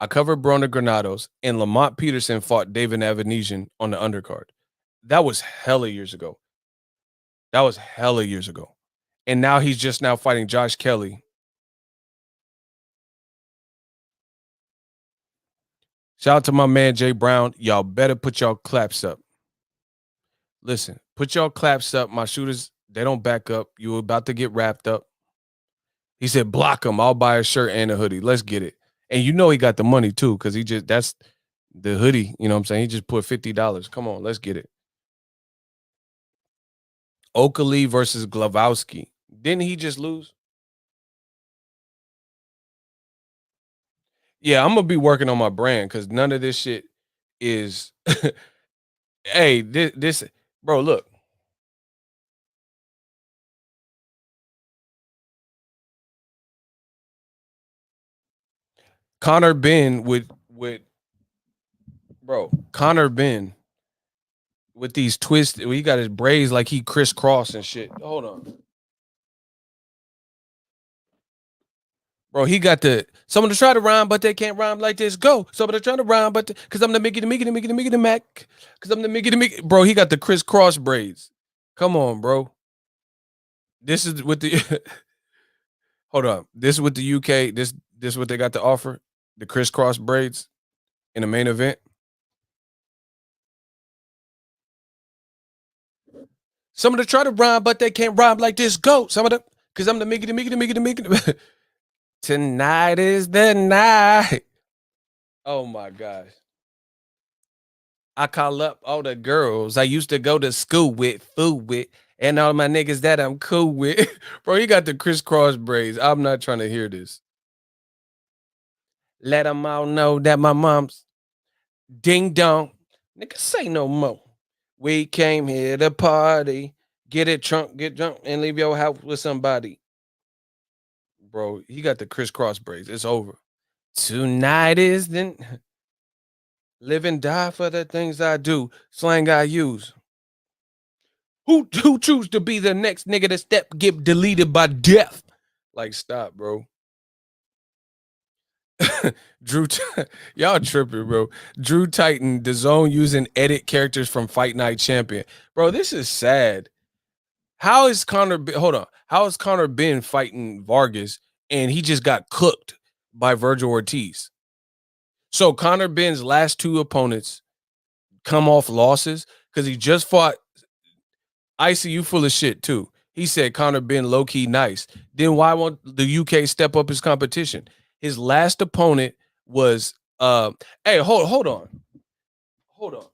I covered Broner Granados, and Lamont Peterson fought David Avanesian on the undercard. That was hella years ago. That was hella years ago. And now he's just now fighting Josh Kelly. Shout out to my man Jay Brown. Y'all better put y'all claps up. Listen, put y'all claps up. My shooters, they don't back up. You about to get wrapped up. He said, block him. I'll buy a shirt and a hoodie. Let's get it. And you know he got the money too, because that's the hoodie. You know what I'm saying? He just put $50. Come on, let's get it. Oakley versus Glavowski. Didn't he just lose? Yeah, I'm gonna be working on my brand because none of this shit is. Hey, this, bro. Look, Connor Ben with bro. Connor Ben with these twists. He got his braids like he crisscross and shit. Hold on. Bro, he got the someone to try to rhyme, but they can't rhyme like this. Go. Someone to try to rhyme, but because I'm the Mickey the Mac. Because I'm the Mickey. Bro, he got the crisscross braids. Come on, bro. This is with the hold on. This is with the UK. This is what they got to offer. The crisscross braids in the main event. Someone to try to rhyme, but they can't rhyme like this. Go. Some of them, because I'm the Mickey. Tonight is the night. Oh my gosh. I call up all the girls I used to go to school with, food with, and all my niggas that I'm cool with. Bro, he got the crisscross braids. I'm not trying to hear this. Let them all know that my mom's ding dong. Nigga, say no more. We came here to party. Get it drunk, get drunk, and leave your house with somebody. Bro, he got the crisscross braids. It's over. Tonight is then live and die for the things I do. Slang I use. Who choose to be the next nigga to step get deleted by death? Like, stop, bro. Drew, y'all tripping, bro. Drew Titan, the zone using edit characters from Fight Night Champion. Bro, this is sad. How is Connor, hold on. How is Connor Ben fighting Vargas and he just got cooked by Virgil Ortiz? So Connor Ben's last two opponents come off losses because he just fought ICU full of shit too. He said Connor Ben low key nice. Then why won't the UK step up his competition? His last opponent was hey, hold on. Hold on.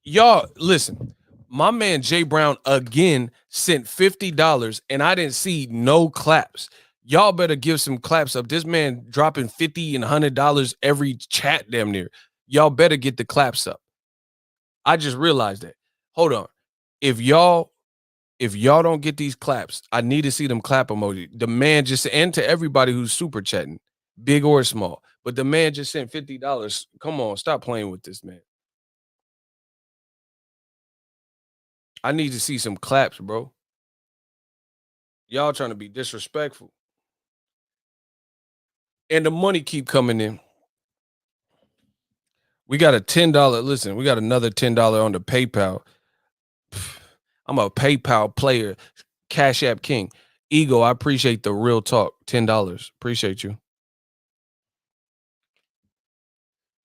Y'all listen. My man Jay Brown again sent $50 and I didn't see no claps. Y'all better give some claps up. This man dropping $50 and $100 every chat damn near. Y'all better get the claps up. I just realized that. Hold on. If y'all if y'all don't get these claps, I need to see them clap emoji. The man just, and to everybody who's super chatting, big or small, but the man just sent $50. Come on, stop playing with this, man. I need to see some claps, bro. Y'all trying to be disrespectful. And the money keep coming in. We got a $10. Listen, we got another $10 on the PayPal. I'm a PayPal player. Cash App King. Ego, I appreciate the real talk. $10. Appreciate you.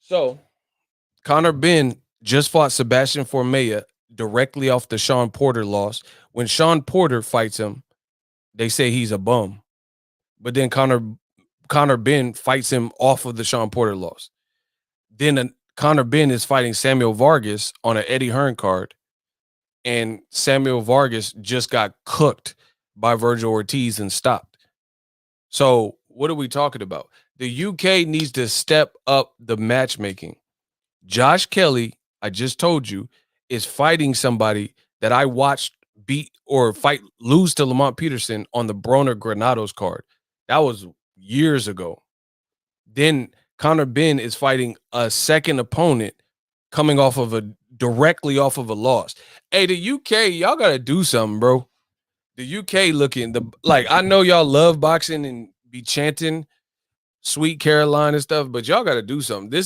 So, Conor Benn just fought Sebastian Formella directly off the Sean Porter loss. When Sean Porter fights him, they say he's a bum. But then Conor Benn fights him off of the Sean Porter loss. Then Conor Benn is fighting Samuel Vargas on an Eddie Hearn card. And Samuel Vargas just got cooked by Virgil Ortiz and stopped. So what are we talking about? The UK needs to step up the matchmaking. Josh Kelly, I just told you, is fighting somebody that I watched lose to Lamont Peterson on the Broner Granados card. That was years ago. Then Conor Benn is fighting a second opponent coming directly off of a loss. Hey, the UK, y'all got to do something, bro. The UK I know y'all love boxing and be chanting Sweet Caroline and stuff, but y'all got to do something.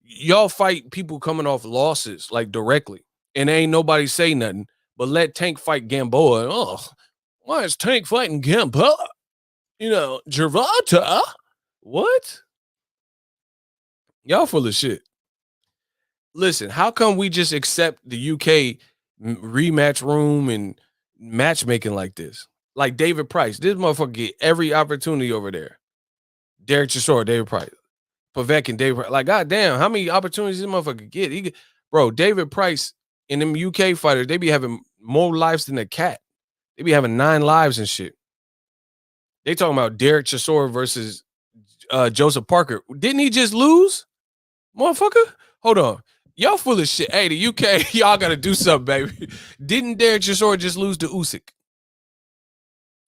Y'all fight people coming off losses like directly, and ain't nobody say nothing. But let Tank fight Gamboa. Oh, why is Tank fighting Gamboa? Gervonta. What? Y'all full of shit. Listen, how come we just accept the UK rematch room and matchmaking like this? Like David Price. This motherfucker get every opportunity over there. Derek Chisora, David Price. Povetkin, David Price. Like, goddamn, how many opportunities this motherfucker get? Bro, David Price and them UK fighters, they be having more lives than a cat. They be having 9 lives and shit. They talking about Derek Chisora versus Joseph Parker. Didn't he just lose? Motherfucker? Hold on. Y'all full of shit. Hey, the UK, y'all got to do something, baby. Didn't Derek Chisora just lose to Usyk?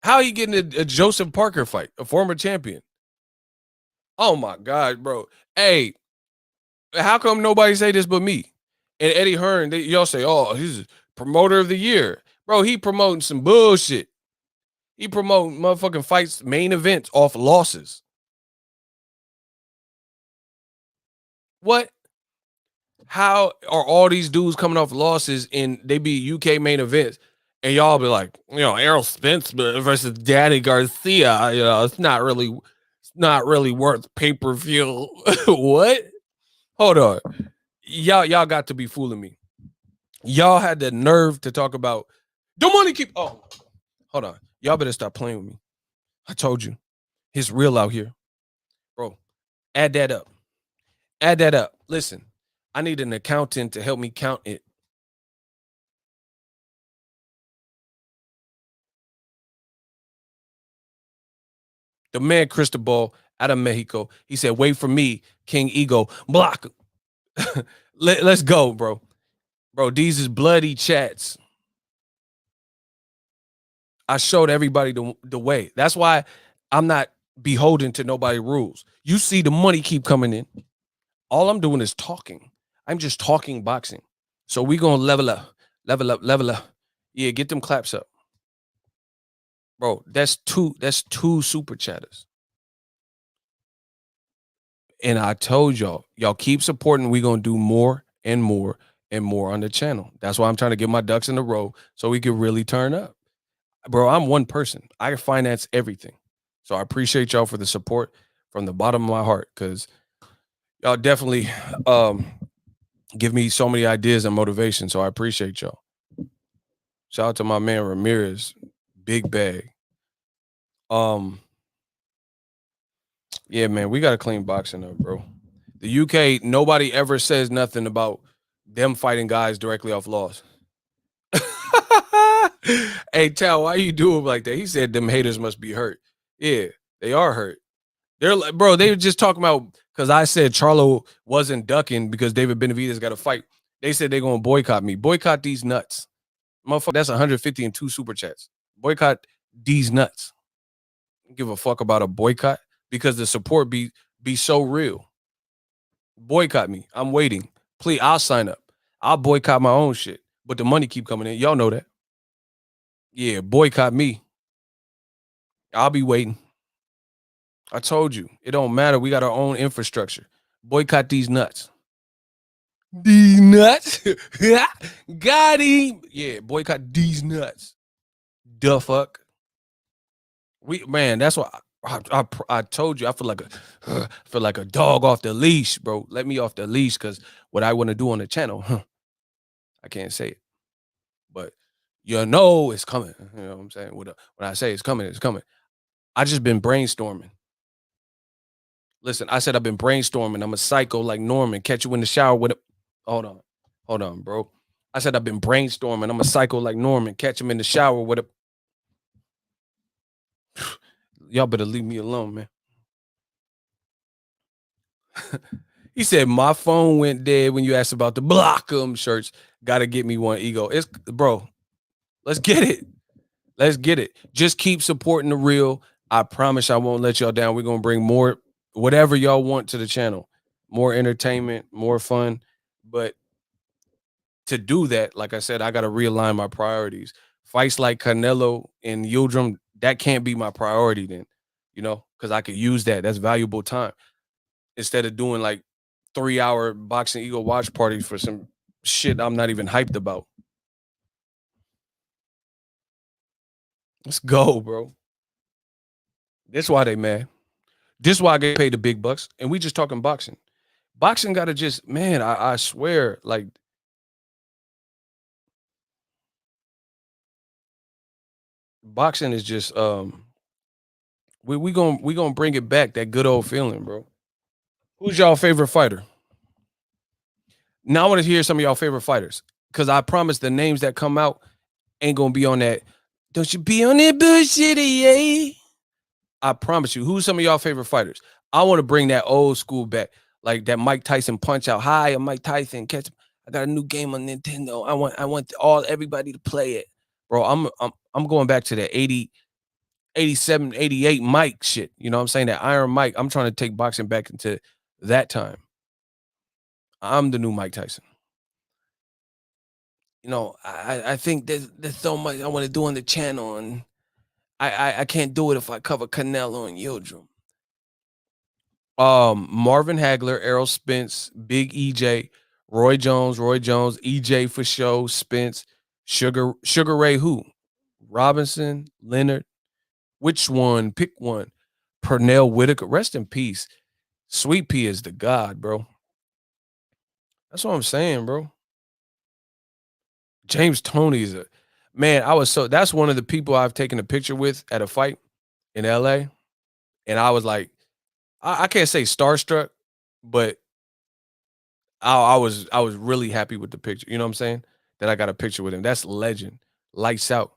How he getting a Joseph Parker fight, a former champion? Oh, my God, bro. Hey, how come nobody say this but me? And Eddie Hearn, y'all say, oh, he's a promoter of the year. Bro, he promoting some bullshit. He promoting motherfucking fights, main events off losses. What? How are all these dudes coming off losses and they be UK main events? And y'all be like, Errol Spence versus Danny Garcia, it's not really worth pay-per-view. What? Hold on. Y'all got to be fooling me. Y'all had the nerve to talk about the money keep. Oh, hold on. Y'all better stop playing with me. I told you. It's real out here. Bro, add that up. Add that up. Listen, I need an accountant to help me count it. The man Cristobal out of Mexico. He said, wait for me, King Ego. Block. Let's go, bro. Bro, these is bloody chats. I showed everybody the way. That's why I'm not beholden to nobody's rules. You see the money keep coming in. All I'm doing is talking. I'm just talking boxing. So we going to level up. Yeah, get them claps up. Bro, that's two super chatters. And I told y'all keep supporting. We're going to do more and more and more on the channel. That's why I'm trying to get my ducks in a row so we can really turn up. Bro, I'm one person. I finance everything. So I appreciate y'all for the support from the bottom of my heart, because y'all definitely give me so many ideas and motivation. So I appreciate y'all. Shout out to my man Ramirez. Big bag. Yeah, man, we got to clean boxing up, bro. The UK, nobody ever says nothing about them fighting guys directly off loss. Hey, Tal, why you do it like that? He said them haters must be hurt. Yeah, they are hurt. They're like, bro, they were just talking about, because I said Charlo wasn't ducking because David Benavidez got a fight. They said they're going to boycott me. Boycott these nuts. Motherfucker, that's 150 and 2 super chats. Boycott these nuts. Don't give a fuck about a boycott because the support be so real. Boycott me. I'm waiting. Please, I'll sign up. I'll boycott my own shit. But the money keep coming in. Y'all know that. Yeah, boycott me. I'll be waiting. I told you. It don't matter. We got our own infrastructure. Boycott these nuts. These nuts? Got him. Yeah, boycott these nuts. The fuck? That's what I told you. I feel like a dog off the leash, bro. Let me off the leash because what I want to do on the channel, I can't say it. But you know it's coming. You know what I'm saying? When I say it's coming, it's coming. I just been brainstorming. Listen, I said I've been brainstorming. I'm a psycho like Norman. Catch you in the shower with a... Hold on, bro. I said I've been brainstorming. I'm a psycho like Norman. Catch him in the shower with a... Y'all better leave me alone, man. He said, my phone went dead when you asked about the block 'em shirts. Gotta get me one, Ego. It's, bro, let's get it. Let's get it. Just keep supporting the real. I promise I won't let y'all down. We're going to bring more, whatever y'all want to the channel. More entertainment, more fun. But to do that, like I said, I got to realign my priorities. Fights like Canelo and Yildirim, that can't be my priority then, you know, because I could use that. That's valuable time. Instead of doing like 3-hour Boxingego watch parties for some shit I'm not even hyped about. Let's go, bro. That's why they mad. This is why I get paid the big bucks. And we just talking boxing. Boxing got to just, man, I swear, like, boxing is just, we gonna bring it back, that good old feeling, bro. Who's y'all favorite fighter? Now I want to hear some of y'all favorite fighters. Because I promise the names that come out ain't gonna be on that. Don't you be on that bullshit, yeah? I promise you. Who's some of y'all favorite fighters? I want to bring that old school back, like that Mike Tyson punch out. Hi, I'm Mike Tyson. I got a new game on Nintendo. I want everybody to play it, bro. I'm going back to the 80, 87, 88 Mike shit. You know what I'm saying? That Iron Mike. I'm trying to take boxing back into that time. I'm the new Mike Tyson. You know, I think there's so much I want to do on the channel, and I can't do it if I cover Canelo and Yildirim. Marvin Hagler, Errol Spence, Big EJ, Roy Jones, EJ for show, Spence, Sugar Ray who? Robinson, Leonard. Which one? Pick one. Pernell Whitaker, rest in peace. Sweet Pea is the god, bro. That's what I'm saying, bro. James Toney is that's one of the people I've taken a picture with at a fight in LA. And I was like, I can't say starstruck, but I was really happy with the picture. You know what I'm saying? That I got a picture with him. That's legend. Lights out.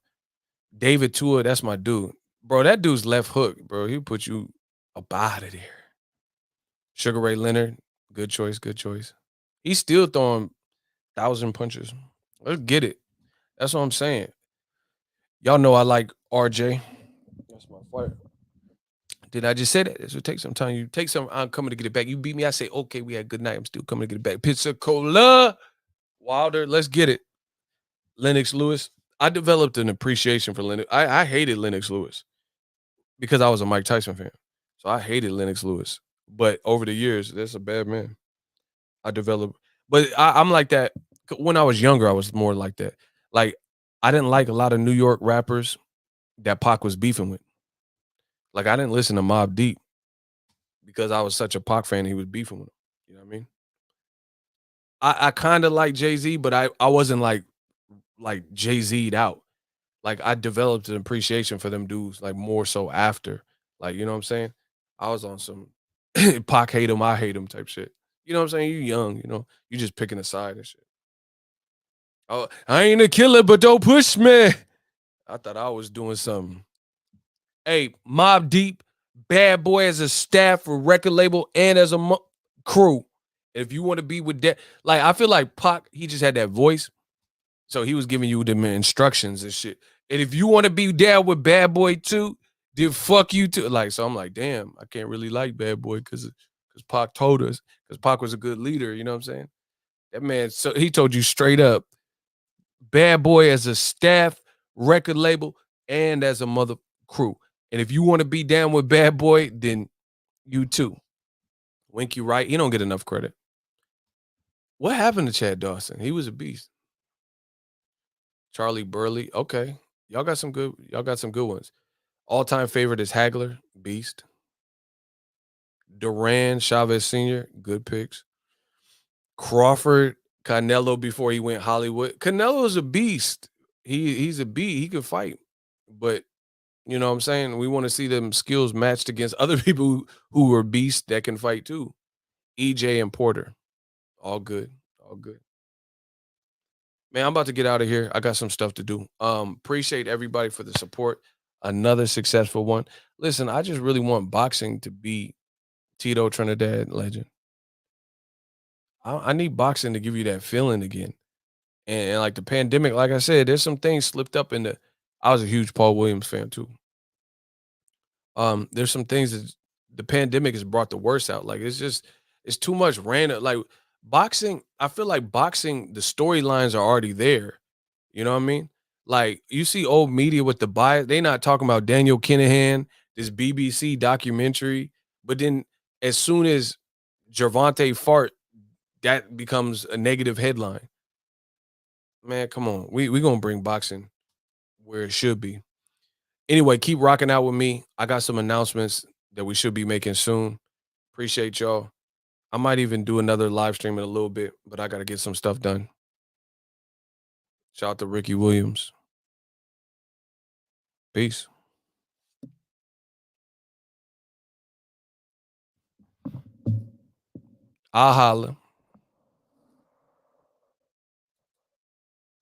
David Tua, that's my dude. Bro, that dude's left hook, bro. He'll put you up out of there. Sugar Ray Leonard, good choice. He's still throwing 1,000 punches. Let's get it. That's what I'm saying. Y'all know I like RJ. That's my fighter. Did I just say that? This will take some time. You take some. I'm coming to get it back. You beat me. I say, okay, we had a good night. I'm still coming to get it back. Pensacola, Wilder. Let's get it. Lennox Lewis. I developed an appreciation for Lennox. I hated Lennox Lewis because I was a Mike Tyson fan. So I hated Lennox Lewis. But over the years, that's a bad man. I developed. But I'm like that. When I was younger, I was more like that. Like, I didn't like a lot of New York rappers that Pac was beefing with. Like, I didn't listen to Mobb Deep because I was such a Pac fan. He was beefing with him. You know what I mean? I kind of like Jay-Z, but I wasn't like Jay-Z'd out. Like, I developed an appreciation for them dudes, like, more so after. Like, you know what I'm saying? I was on some Pac hate him, I hate him type shit. You know what I'm saying? You young, you know? You just picking a side and shit. Oh, I ain't a killer, but don't push me. I thought I was doing something. Hey, Mobb Deep, Bad Boy as a staff for record label and as a crew. If you want to be with that, like, I feel like Pac, he just had that voice. So he was giving you them instructions and shit. And if you want to be down with Bad Boy too, then fuck you too. Like, so I'm like, damn, I can't really like Bad Boy because Pac told us, because Pac was a good leader. You know what I'm saying? That man, so he told you straight up, Bad Boy as a staff, record label, and as a mother crew. And if you want to be down with Bad Boy, then you too. Winky Wright, he don't get enough credit. What happened to Chad Dawson? He was a beast. Charlie Burley, okay. Y'all got some good ones. All-time favorite is Hagler, beast. Duran, Chavez Sr., good picks. Crawford, Canelo before he went Hollywood. Canelo's a beast. He's a beast. He can fight. But you know what I'm saying? We want to see them skills matched against other people who are beasts that can fight too. EJ and Porter. All good. All good. Man, I'm about to get out of here. I got some stuff to do. Appreciate everybody for the support. Another successful one. Listen, I just really want boxing to be Tito Trinidad legend. I need boxing to give you that feeling again. And like the pandemic, like I said, there's some things slipped up in the. I was a huge Paul Williams fan too. There's some things that the pandemic has brought the worst out. Like it's too much random. Like boxing, I feel like boxing, the storylines are already there. You know what I mean? Like you see old media with the bias, they not talking about Daniel Kinahan, this BBC documentary, but then as soon as Gervonta fart, that becomes a negative headline. Man, come on. We gonna bring boxing where it should be. Anyway, keep rocking out with me. I got some announcements that we should be making soon. Appreciate y'all. I might even do another live stream in a little bit, but I gotta get some stuff done. Shout out to Ricky Williams. Peace. I'll holla.